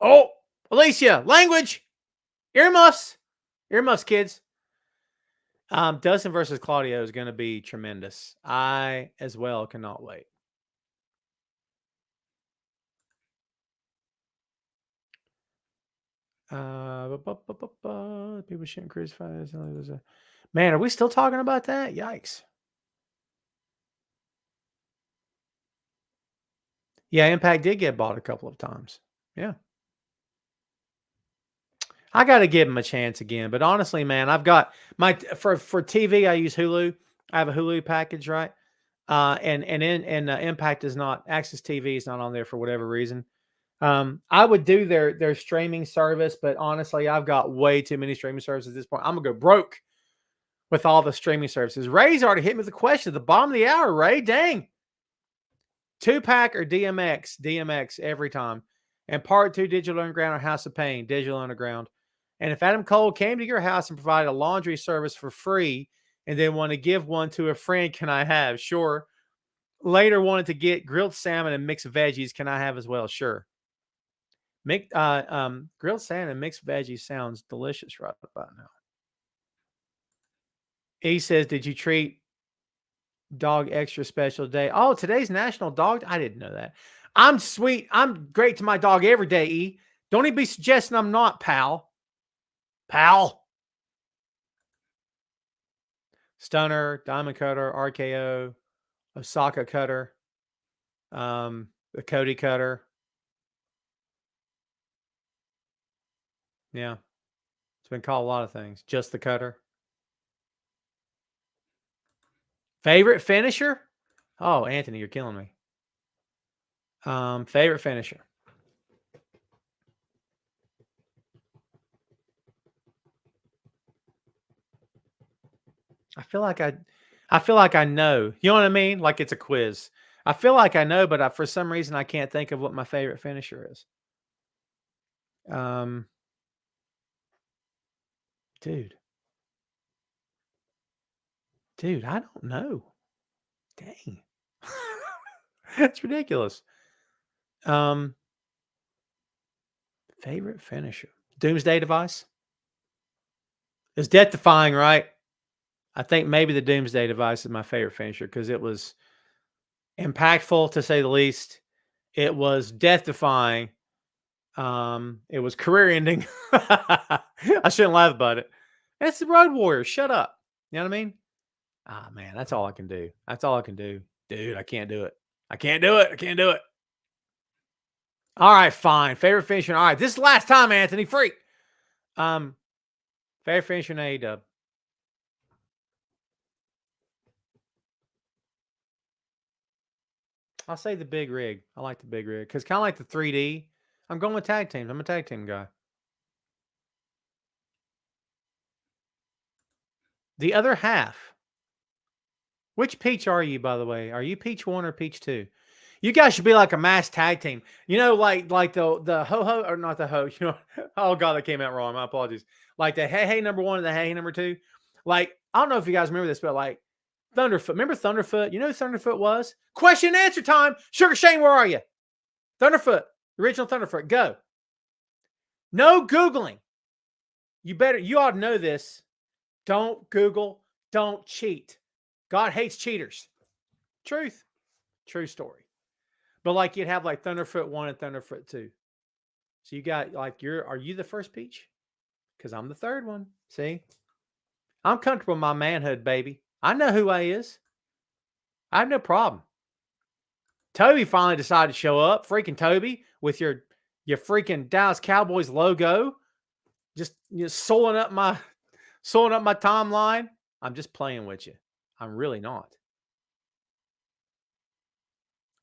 Oh, Alicia, language. Earmuffs. Earmuffs, kids. Dustin versus Claudio is going to be tremendous. I, as well, cannot wait. People shouldn't crucify this. Man, are we still talking about that? Yikes. Yeah, Impact did get bought a couple of times. Yeah. I got to give him a chance again. But honestly, man, I've got for TV, I use Hulu. I have a Hulu package, right? And Impact is not, Access TV is not on there for whatever reason. I would do their streaming service, but honestly, I've got way too many streaming services at this point. I'm gonna go broke with all the streaming services. Ray's already hit me with the question at the bottom of the hour. Ray, dang. 2-pack or DMX? DMX every time. And part 2, Digital Underground or House of Pain? Digital Underground. And if Adam Cole came to your house and provided a laundry service for free and then want to give one to a friend, can I have? Sure. Later wanted to get grilled salmon and mixed veggies. Can I have as well? Sure. Grilled salmon and mixed veggies sounds delicious right about now. He says, did you treat dog extra special day? Oh, today's National Dog. I didn't know that. I'm sweet. I'm great to my dog every day, E. Don't even be suggesting I'm not, pal. Pal. Stunner, Diamond Cutter, RKO, Osaka Cutter, the Cody Cutter. Yeah. It's been called a lot of things. Just the Cutter. Favorite finisher? Oh, Anthony, you're killing me. Favorite finisher. I feel like I know. You know what I mean? Like it's a quiz. I feel like I know, but for some reason I can't think of what my favorite finisher is. Dude, I don't know. Dang. That's ridiculous. Favorite finisher. Doomsday Device. It's death defying, right? I think maybe the Doomsday Device is my favorite finisher because it was impactful to say the least. It was death defying. It was career ending. I shouldn't laugh about it. It's the Road Warriors. Shut up. You know what I mean? Ah, man, that's all I can do. That's all I can do. Dude, I can't do it. I can't do it. I can't do it. All right, fine. Favorite finisher. All right, this is the last time, Anthony. Freak. Favorite finisher in AEW. I'll say the big rig. I like the big rig because kind of like the 3D. I'm going with tag teams. I'm a tag team guy. The other half. Which Peach are you, by the way? Are you Peach 1 or Peach 2? You guys should be like a mass tag team. You know, like the ho-ho, or not the ho, you know. Oh, God, that came out wrong. My apologies. Like the hey number 1 and the hey number 2. Like, I don't know if you guys remember this, but like Thunderfoot. Remember Thunderfoot? You know who Thunderfoot was? Question and answer time. Sugar Shane, where are you? Thunderfoot. Original Thunderfoot. Go. No Googling. You ought to know this. Don't Google. Don't cheat. God hates cheaters. Truth. True story. But like you'd have like Thunderfoot 1 and Thunderfoot 2. So you got like are you the first Peach? Because I'm the third one. See? I'm comfortable in my manhood, baby. I know who I is. I have no problem. Toby finally decided to show up. Freaking Toby with your freaking Dallas Cowboys logo. Just soiling up my timeline. I'm just playing with you. I'm really not.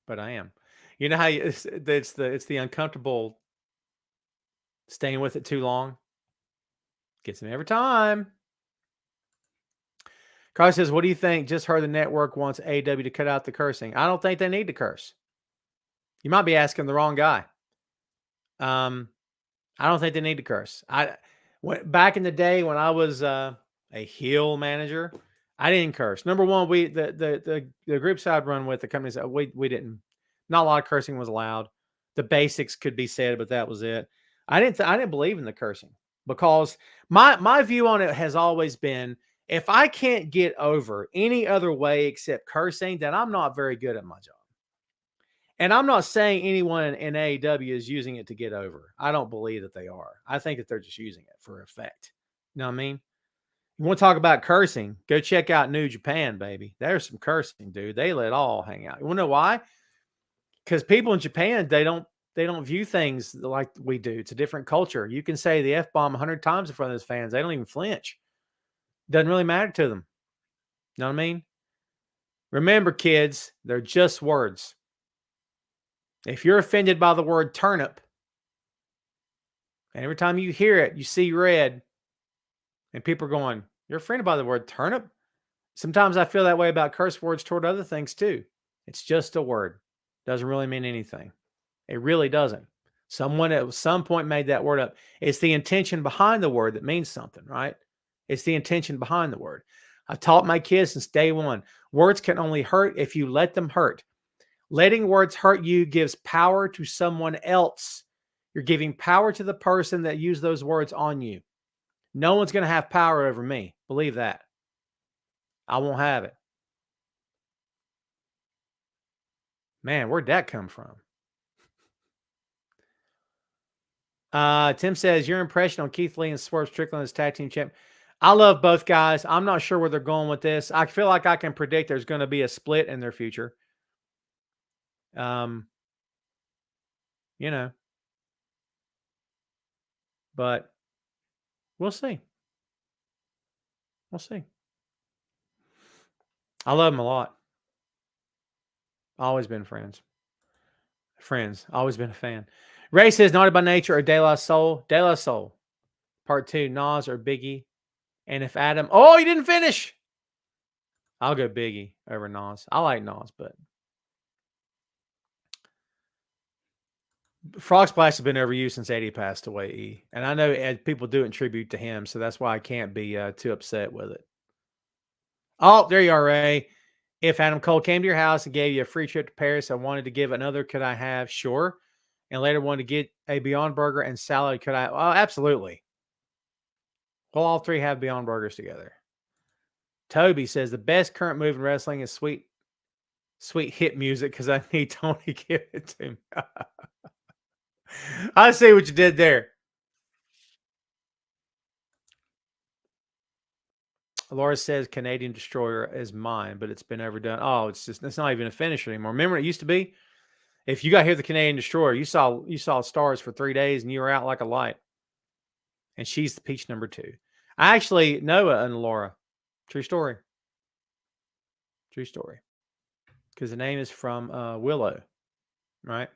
But I am. You know how it's the uncomfortable Staying with it too long. Gets me every time. Carl says, what do you think? Just heard the network wants AEW to cut out the cursing. I don't think they need to curse. You might be asking the wrong guy. I don't think they need to curse. Back in the day when I was a heel manager, I didn't curse. Number one, the groups I'd run with, the companies, we didn't. Not a lot of cursing was allowed. The basics could be said, but that was it. I didn't believe in the cursing because my view on it has always been, if I can't get over any other way except cursing, then I'm not very good at my job. And I'm not saying anyone in AEW is using it to get over. I don't believe that they are. I think that they're just using it for effect. You know what I mean? You want to talk about cursing? Go check out New Japan, baby. There's some cursing, dude. They let all hang out. You want to know why? Because people in Japan, they don't view things like we do. It's a different culture. You can say the F-bomb 100 times in front of those fans. They don't even flinch. Doesn't really matter to them. You know what I mean? Remember, kids, they're just words. If you're offended by the word turnip, and every time you hear it, you see red, and people are going, you're offended by the word turnip? Sometimes I feel that way about curse words toward other things too. It's just a word. Doesn't really mean anything. It really doesn't. Someone at some point made that word up. It's the intention behind the word that means something, right? It's the intention behind the word. I've taught my kids since day one, words can only hurt if you let them hurt. Letting words hurt you gives power to someone else. You're giving power to the person that used those words on you. No one's going to have power over me. Believe that. I won't have it. Man, where'd that come from? Tim says, your impression on Keith Lee and Swerve Strickland as tag team champ. I love both guys. I'm not sure where they're going with this. I feel like I can predict there's going to be a split in their future. You know, but we'll see. We'll see. I love them a lot. Always been friends. Always been a fan. Ray says, Naughty by Nature or De La Soul? De La Soul. Part 2, Nas or Biggie. And if Adam... Oh, you didn't finish! I'll go Biggie over Nas. I like Nas, but... Frog Splash has been overused since Eddie passed away, E. And I know people do it in tribute to him, so that's why I can't be too upset with it. Oh, there you are, Ray. If Adam Cole came to your house and gave you a free trip to Paris, I wanted to give another, could I have? Sure. And later wanted to get a Beyond Burger and salad, could I? Oh, absolutely. We'll all three have Beyond Burgers together. Toby says, the best current move in wrestling is sweet hit music because I need Tony to give it to me. I see what you did there. Laura says Canadian Destroyer is mine, but it's been overdone. Oh, it's not even a finisher anymore. Remember, it used to be, if you got here the Canadian Destroyer, you saw stars for 3 days and you were out like a light. And she's the peach number 2. I actually know and Laura. True story. True story. Because the name is from Willow, right?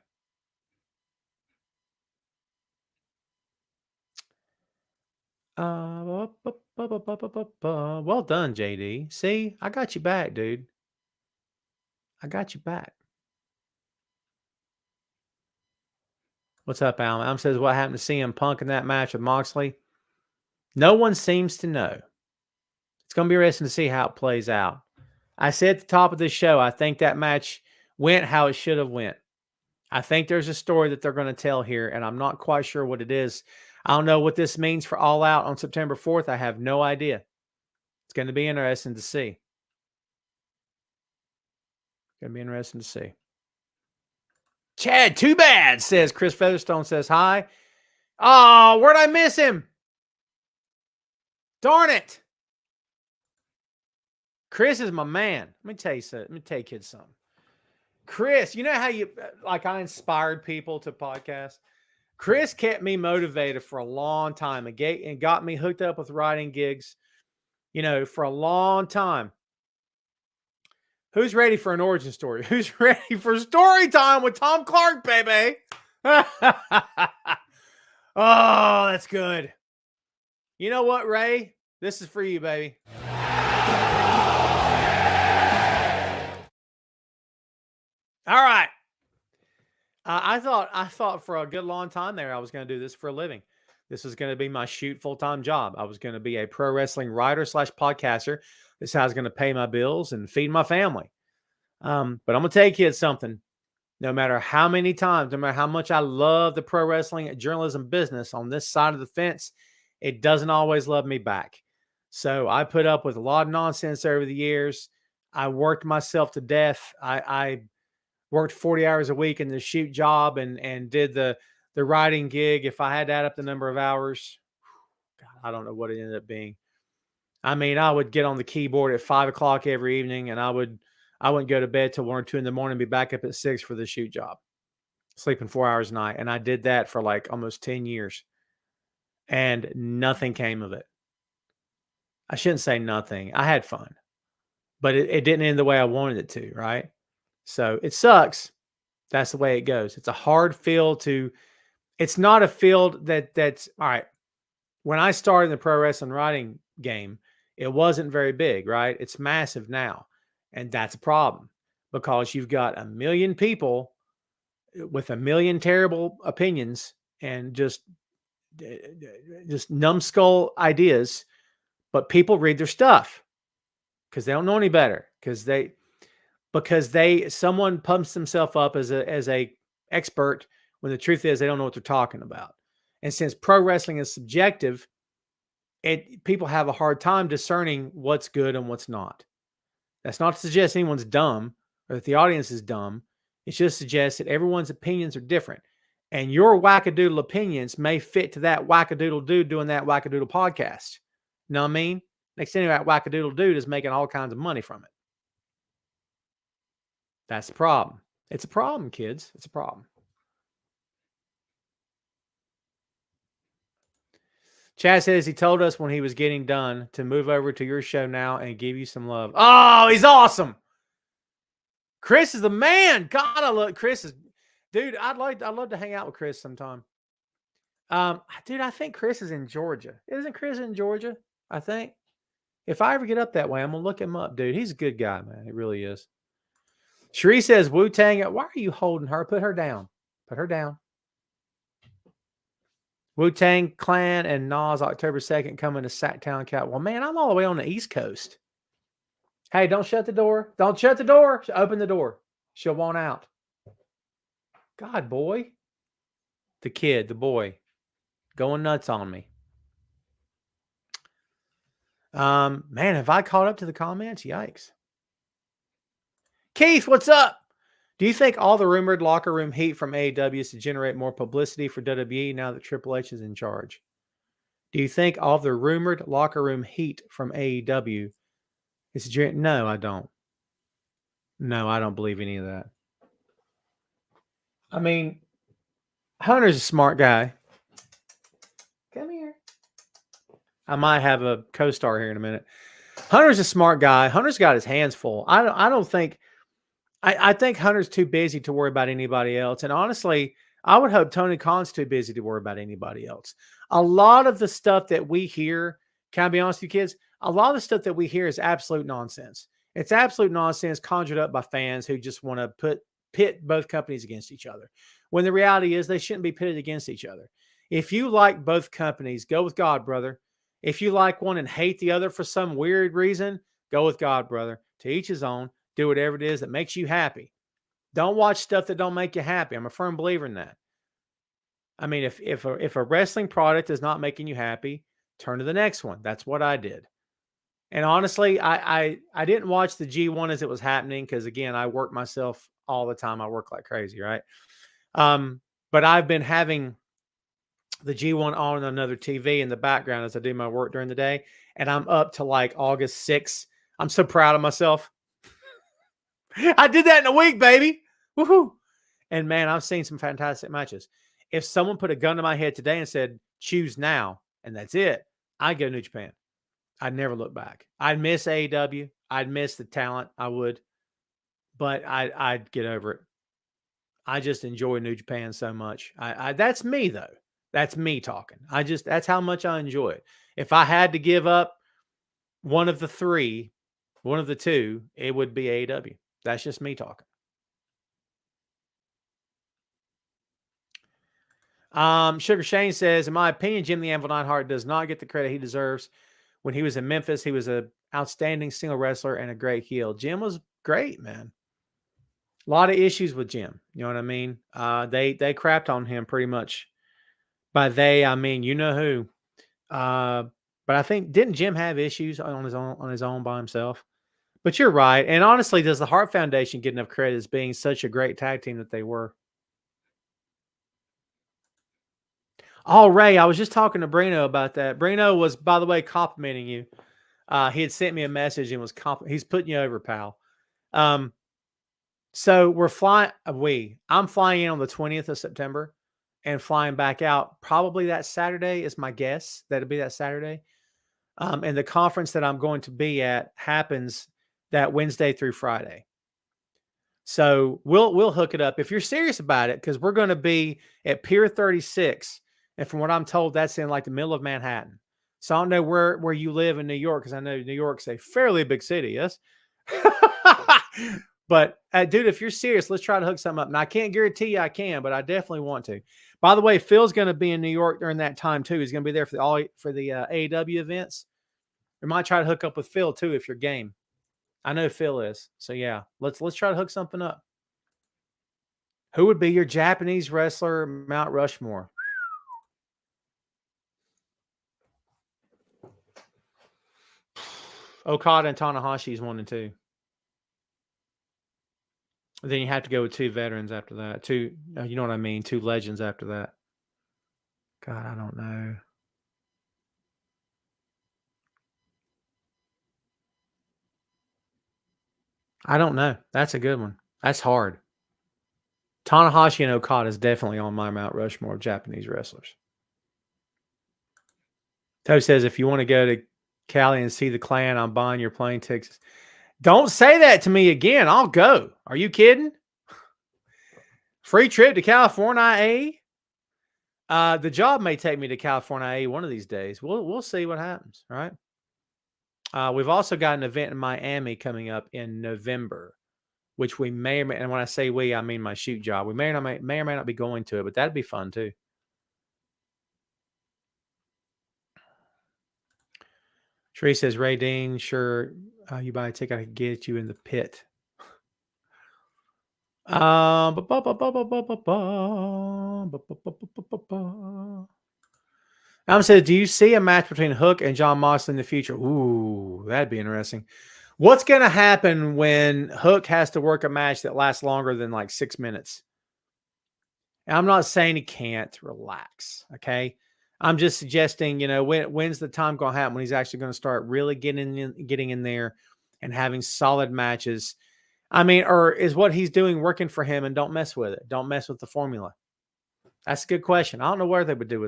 Well done, JD. See, I got you back, dude. I got you back. What's up, Alan? Alan says, what happened to CM Punk in that match with Moxley? No one seems to know. It's going to be interesting to see how it plays out. I said at the top of this show, I think that match went how it should have went. I think there's a story that they're going to tell here, and I'm not quite sure what it is. I don't know what this means for All Out on September 4th. I have no idea. It's going to be interesting to see. Going to be interesting to see. Chad, too bad, says Chris Featherstone, says hi. Oh, where'd I miss him? Darn it. Chris is my man. Let me tell you something. Let me tell you kids something. Chris, you know how I inspired people to podcast? Chris kept me motivated for a long time and got me hooked up with writing gigs, for a long time. Who's ready for an origin story? Who's ready for story time with Tom Clark, baby? Oh, that's good. You know what, Ray? This is for you, baby. All right. I thought for a good long time there I was going to do this for a living. This was going to be my shoot full-time job. I was going to be a pro wrestling writer / podcaster. This is how I was going to pay my bills and feed my family. But I'm going to tell you kids something. No matter how many times, no matter how much I love the pro wrestling journalism business on this side of the fence, it doesn't always love me back. So I put up with a lot of nonsense over the years. I worked myself to death. I worked 40 hours a week in the shoot job and did the writing gig. If I had to add up the number of hours, God, I don't know what it ended up being. I mean, I would get on the keyboard at 5 o'clock every evening, and I wouldn't go to bed till 1 or 2 in the morning, be back up at 6 for the shoot job, sleeping 4 hours a night. And I did that for like almost 10 years, and nothing came of it. I shouldn't say nothing. I had fun, but it didn't end the way I wanted it to, right? So it sucks. That's the way it goes. It's a hard field it's not a field that's all right. When I started in the pro wrestling writing game, it wasn't very big, right? It's massive now. And that's a problem because you've got a million people with a million terrible opinions and just numbskull ideas, but people read their stuff because they don't know any better, because someone pumps themselves up as a expert when the truth is they don't know what they're talking about. And since pro wrestling is subjective, people have a hard time discerning what's good and what's not. That's not to suggest anyone's dumb or that the audience is dumb. It just suggests that everyone's opinions are different. And your wackadoodle opinions may fit to that wackadoodle dude doing that wackadoodle podcast. You know what I mean? Next thing, that wackadoodle dude is making all kinds of money from it. That's the problem. It's a problem, kids. It's a problem. Chad says he told us when he was getting done to move over to your show now and give you some love. Oh, he's awesome. Chris is the man. God, I love Chris. Dude, I'd love to hang out with Chris sometime. Dude, I think Chris is in Georgia. Isn't Chris in Georgia? I think. If I ever get up that way, I'm gonna look him up, dude. He's a good guy, man. He really is. Sheree says Wu-Tang. Why are you holding her? Put her down. Put her down. Wu-Tang Clan and Nas October 2nd coming to Sacktown, Cal. Well, man, I'm all the way on the East Coast. Hey, don't shut the door. Don't shut the door. Open the door. She'll want out. God, boy. The boy, going nuts on me. Man, have I caught up to the comments? Yikes. Keith, what's up? Do you think all the rumored locker room heat from AEW is to generate more publicity for WWE now that Triple H is in charge? Do you think all the rumored locker room heat from AEW is to No, I don't. No, I don't believe any of that. I mean, Hunter's a smart guy. Come here. I might have a co-star here in a minute. Hunter's a smart guy. Hunter's got his hands full. I think Hunter's too busy to worry about anybody else. And honestly, I would hope Tony Khan's too busy to worry about anybody else. A lot of the stuff that we hear, can I be honest with you kids? A lot of the stuff that we hear is absolute nonsense. It's absolute nonsense conjured up by fans who just want to pit both companies against each other. When the reality is they shouldn't be pitted against each other. If you like both companies, go with God, brother. If you like one and hate the other for some weird reason, go with God, brother. To each his own. Do whatever it is that makes you happy. Don't watch stuff that don't make you happy. I'm a firm believer in that. I mean, if a wrestling product is not making you happy, turn to the next one. That's what I did. And honestly, I didn't watch the G1 as it was happening because, again, I work myself all the time. I work like crazy, right? But I've been having the G1 on another TV in the background as I do my work during the day, and I'm up to like August 6th. I'm so proud of myself. I did that in a week, baby. Woohoo. And man, I've seen some fantastic matches. If someone put a gun to my head today and said, choose now, and that's it, I'd go New Japan. I'd never look back. I'd miss AEW. I'd miss the talent. I would. But I'd get over it. I just enjoy New Japan so much. That's me, though. That's me talking. That's how much I enjoy it. If I had to give up one of the three, one of the two, it would be AEW. That's just me talking. Sugar Shane says, in my opinion, Jim the Anvil Neidhart does not get the credit he deserves. When he was in Memphis, he was an outstanding single wrestler and a great heel. Jim was great, man. A lot of issues with Jim. You know what I mean? They crapped on him pretty much. By they, I mean you know who. But I think didn't Jim have issues on his own by himself? But you're right. And honestly, does the Hart Foundation get enough credit as being such a great tag team that they were? Oh, Ray, I was just talking to Brino about that. Brino was, by the way, complimenting you. He had sent me a message and was he's putting you over, pal. So we're flying. I'm flying in on the 20th of September and flying back out probably that Saturday is my guess. That'll be that Saturday. And the conference that I'm going to be at happens that Wednesday through Friday. So we'll hook it up if you're serious about it, because we're going to be at Pier 36. And from what I'm told, that's in like the middle of Manhattan. So I don't know where you live in New York, because I know New York's a fairly big city, yes? But dude, if you're serious, let's try to hook something up. And I can't guarantee you I can, but I definitely want to. By the way, Phil's going to be in New York during that time too. He's going to be there for the AEW events. We might try to hook up with Phil too if you're game. I know Phil is. So yeah, let's try to hook something up. Who would be your Japanese wrestler Mount Rushmore? Okada and Tanahashi is 1 and 2. Then you have to go with 2 veterans after that. You know what I mean? 2 legends after that. God, I don't know. I don't know. That's a good one. That's hard. Tanahashi and Okada is definitely on my Mount Rushmore of Japanese wrestlers. Toe says, if you want to go to Cali and see the Clan, I'm buying your plane tickets. Don't say that to me again. I'll go. Are you kidding? Free trip to California, the job may take me to California one of these days. We'll see what happens. All right. We've also got an event in Miami coming up in November, which we may or may, and when I say we, I mean my shoot job. We may or may not be going to it, but that'd be fun too. Sheree says, Ray Dean, sure, you buy a ticket, I can get you in the pit. I'm saying, do you see a match between Hook and Jon Moxley in the future? Ooh, that'd be interesting. What's going to happen when Hook has to work a match that lasts longer than like 6 minutes? And I'm not saying he can't. Relax, okay? I'm just suggesting, when's the time going to happen when he's actually going to start really getting in there and having solid matches? I mean, or is what he's doing working for him, and don't mess with it? Don't mess with the formula. That's a good question. I don't know what they would do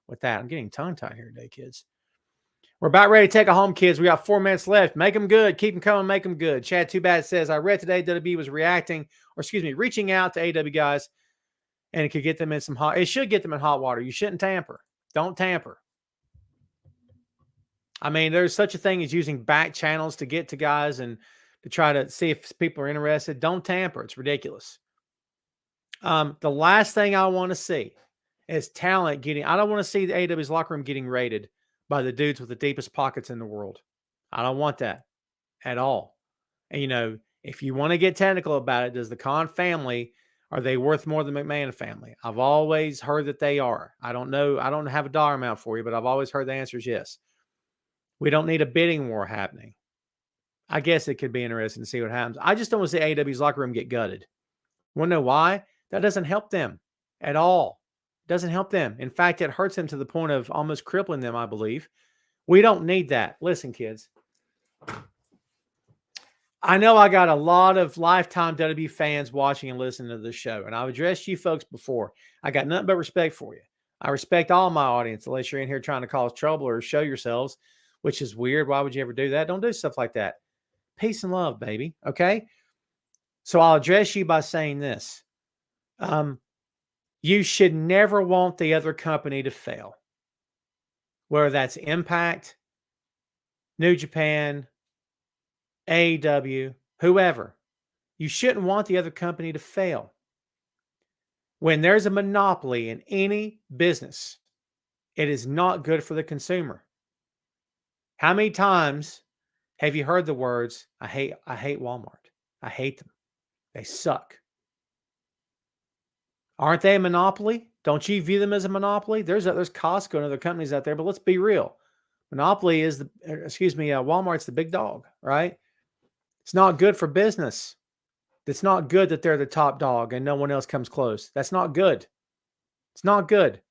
with that. I'm getting tongue-tied here today, kids. We're about ready to take it home, kids. We got 4 minutes left. Make them good. Keep them coming. Make them good. Chad Too Bad says, I read today WWE was reaching out to AEW guys, and it could get them in it should get them in hot water. You shouldn't tamper. Don't tamper. I mean, there's such a thing as using back channels to get to guys and to try to see if people are interested. Don't tamper. It's ridiculous. The last thing I want to see is talent I don't want to see the AEW's locker room getting raided by the dudes with the deepest pockets in the world. I don't want that at all. And, if you want to get technical about it, does the Khan family, are they worth more than the McMahon family? I've always heard that they are. I don't know. I don't have a dollar amount for you, but I've always heard the answer is yes. We don't need a bidding war happening. I guess it could be interesting to see what happens. I just don't want to see AEW's locker room get gutted. Want to know why? That doesn't help them at all. It doesn't help them. In fact, it hurts them to the point of almost crippling them, I believe. We don't need that. Listen, kids. I know I got a lot of lifetime WWE fans watching and listening to this show, and I've addressed you folks before. I got nothing but respect for you. I respect all my audience, unless you're in here trying to cause trouble or show yourselves, which is weird. Why would you ever do that? Don't do stuff like that. Peace and love, baby. Okay? So I'll address you by saying this. You should never want the other company to fail. Whether that's Impact, New Japan, AEW, whoever. You shouldn't want the other company to fail. When there's a monopoly in any business, it is not good for the consumer. How many times have you heard the words, I hate Walmart. I hate them. They suck. Aren't they a monopoly? Don't you view them as a monopoly? There's Costco and other companies out there, but let's be real. Monopoly is Walmart's the big dog, right? It's not good for business. It's not good that they're the top dog and no one else comes close. That's not good. It's not good.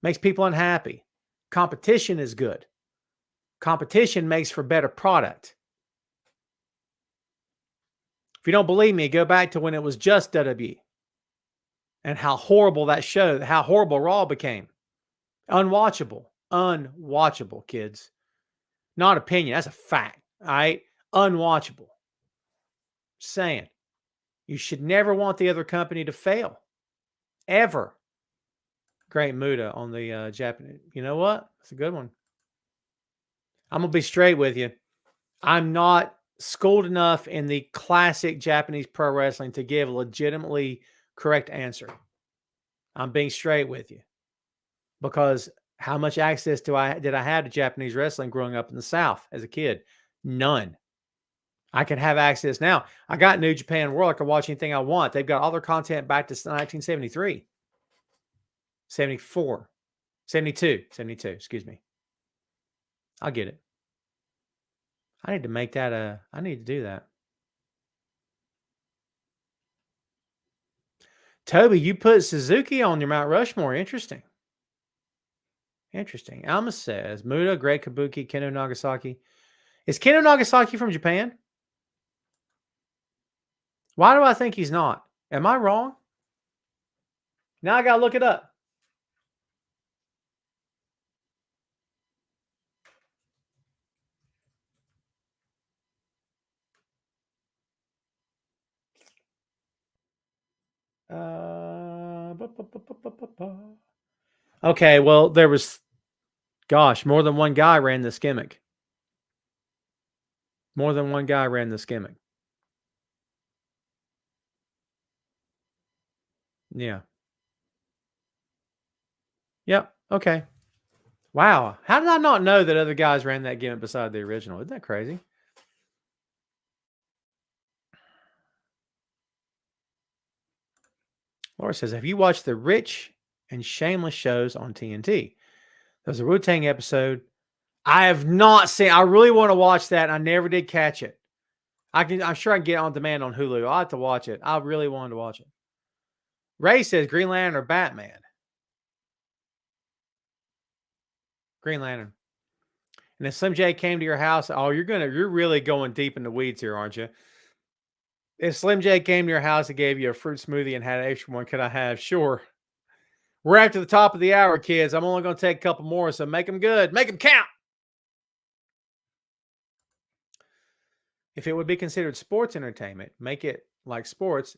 Makes people unhappy. Competition is good. Competition makes for better product. If you don't believe me, go back to when it was just WWE and how horrible that show, how horrible Raw became. Unwatchable. Unwatchable, kids. Not opinion. That's a fact. All right? Unwatchable. Saying. You should never want the other company to fail. Ever. Great Muda on the Japanese. You know what? It's a good one. I'm going to be straight with you. I'm not schooled enough in the classic Japanese pro wrestling to give a legitimately correct answer. I'm being straight with you. Because how much access did I have to Japanese wrestling growing up in the South as a kid? None. I can have access now. I got New Japan World. I can watch anything I want. They've got all their content back to 1973. 74. 72. 72, excuse me. I'll get it. I need to make that I need to do that. Toby, you put Suzuki on your Mount Rushmore. Interesting. Interesting. Alma says, Muda, Great Kabuki, Keno Nagasaki. Is Keno Nagasaki from Japan? Why do I think he's not? Am I wrong? Now I got to look it up. Okay, well, there was, more than one guy ran this gimmick. More than one guy ran this gimmick. Yeah. Yep. Okay. Wow. How did I not know that other guys ran that gimmick beside the original? Isn't that crazy? Laura says, have you watched the Rich and Shameless shows on TNT? There's a Wu-Tang episode. I have not seen. I really want to watch that, and I never did catch it. I'm sure I can get it on demand on Hulu. I'll have to watch it. I really wanted to watch it. Ray says Green Lantern or Batman. Green Lantern. And if Slim J came to your house, you're really going deep in the weeds here, aren't you? If Slim J came to your house and gave you a fruit smoothie and had an extra one, could I have? Sure. We're after the top of the hour, kids. I'm only going to take a couple more, so make them good. Make them count. If it would be considered sports entertainment, make it like sports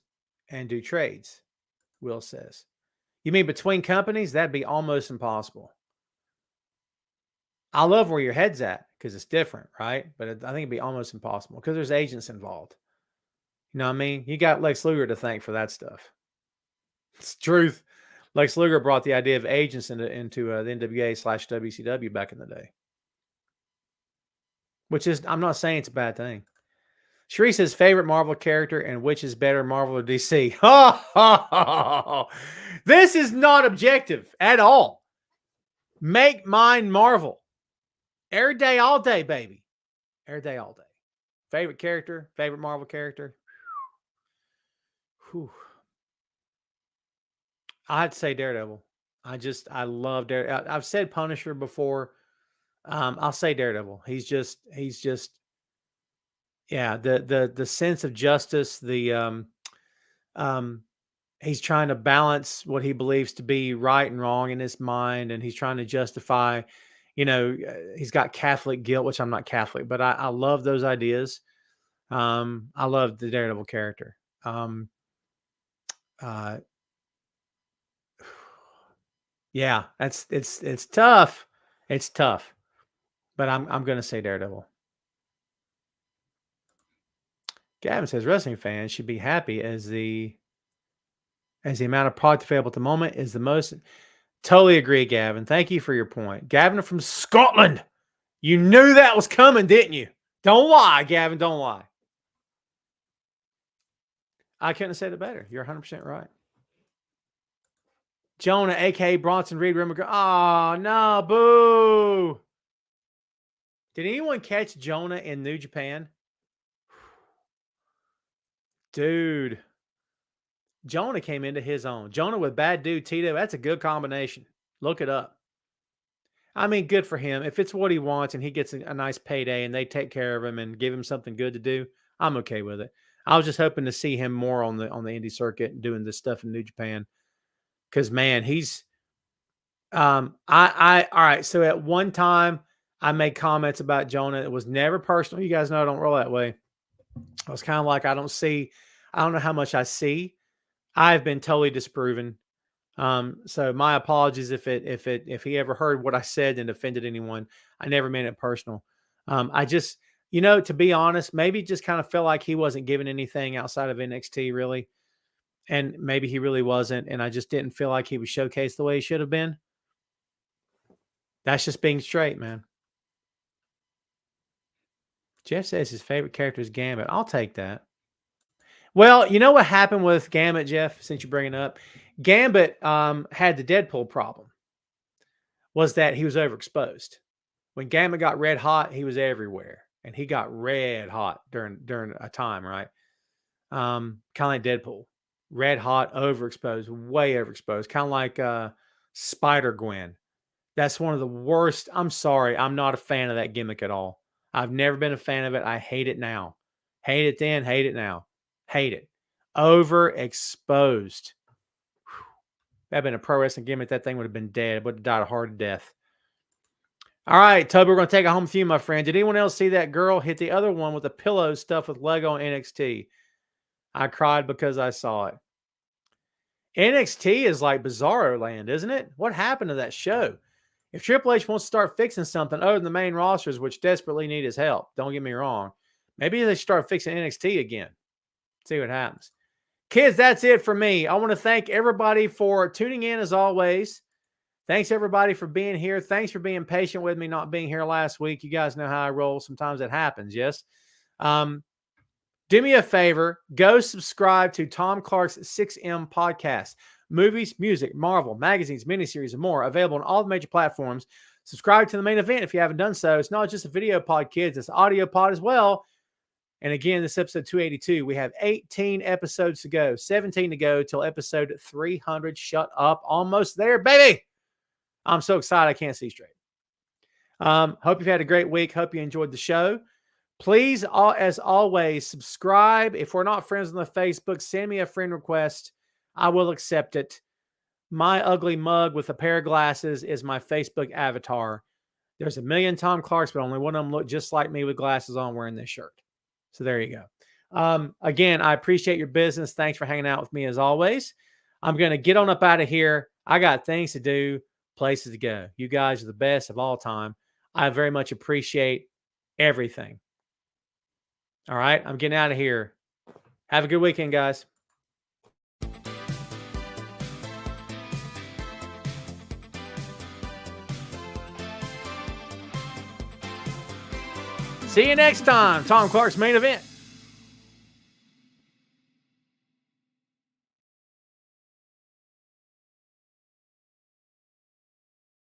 and do trades, Will says. You mean between companies? That'd be almost impossible. I love where your head's at because it's different, right? But I think it'd be almost impossible because there's agents involved. You know what I mean? You got Lex Luger to thank for that stuff. It's truth. Lex Luger brought the idea of agents into the NWA/WCW back in the day. Which is, I'm not saying it's a bad thing. Sheree says, favorite Marvel character and which is better, Marvel or DC? This is not objective at all. Make mine Marvel. Every day, all day, baby. Every day, all day. Favorite character, favorite Marvel character. Whew. I'd say Daredevil. I love Daredevil. I've said Punisher before. I'll say Daredevil. He's just, yeah. The sense of justice. He's trying to balance what he believes to be right and wrong in his mind, and he's trying to justify. He's got Catholic guilt, which I'm not Catholic, but I love those ideas. I love the Daredevil character. Yeah, it's tough. It's tough. But I'm gonna say Daredevil. Gavin says wrestling fans should be happy as the amount of product available at the moment is the most. Totally agree, Gavin. Thank you for your point. Gavin from Scotland. You knew that was coming, didn't you? Don't lie, Gavin. Don't lie. I couldn't have said it better. You're 100% right. Jonah, a.k.a. Bronson Reed. Oh, no. Boo. Did anyone catch Jonah in New Japan? Dude. Jonah came into his own. Jonah with bad dude Tito. That's a good combination. Look it up. I mean, good for him. If it's what he wants and he gets a nice payday and they take care of him and give him something good to do, I'm okay with it. I was just hoping to see him more on the indie circuit doing this stuff in New Japan. Because man, he's all right. So at one time I made comments about Jonah. It was never personal. You guys know I don't roll that way. I was kind of like, I don't know how much I see. I've been totally disproven. So my apologies if he ever heard what I said and offended anyone. I never meant it personal. I just, to be honest, maybe just kind of felt like he wasn't given anything outside of NXT really. And maybe he really wasn't. And I just didn't feel like he was showcased the way he should have been. That's just being straight, man. Jeff says his favorite character is Gambit. I'll take that. Well, you know what happened with Gambit, Jeff, since you bring it up? Gambit had the Deadpool problem, was that he was overexposed. When Gambit got red hot, he was everywhere. And he got red hot during a time, right? Kind of like Deadpool. Red hot, overexposed, way overexposed. Kind of like Spider-Gwen. That's one of the worst. I'm sorry. I'm not a fan of that gimmick at all. I've never been a fan of it. I hate it now. Hate it then, hate it now. Hate it. Overexposed. That'd been a pro wrestling gimmick. That thing would have been dead. Would have died a hard death. All right, Toby, we're going to take it home with you, my friend. Did anyone else see that girl hit the other one with a pillow stuffed with Lego on NXT? I cried because I saw it. NXT is like Bizarro Land, isn't it? What happened to that show? If Triple H wants to start fixing something other than the main rosters, which desperately need his help, don't get me wrong, maybe they start fixing NXT again. See what happens. Kids, that's it for me. I want to thank everybody for tuning in as always. Thanks, everybody, for being here. Thanks for being patient with me not being here last week. You guys know how I roll. Sometimes it happens, yes? Do me a favor. Go subscribe to Tom Clark's 6M podcast. Movies, music, Marvel, magazines, miniseries, and more. Available on all the major platforms. Subscribe to the main event if you haven't done so. It's not just a video pod, kids. It's an audio pod as well. And again, this episode 282. We have 18 episodes to go. 17 to go till episode 300. Shut up. Almost there, baby. I'm so excited I can't see straight. Hope you've had a great week. Hope you enjoyed the show. Please, as always, subscribe. If we're not friends on the Facebook, send me a friend request. I will accept it. My ugly mug with a pair of glasses is my Facebook avatar. There's a million Tom Clarks, but only one of them look just like me with glasses on wearing this shirt. So there you go. Again, I appreciate your business. Thanks for hanging out with me as always. I'm going to get on up out of here. I got things to do, places to go. You guys are the best of all time. I very much appreciate everything. All right, I'm getting out of here. Have a good weekend, guys. See you next time. Tom Clark's Main Event.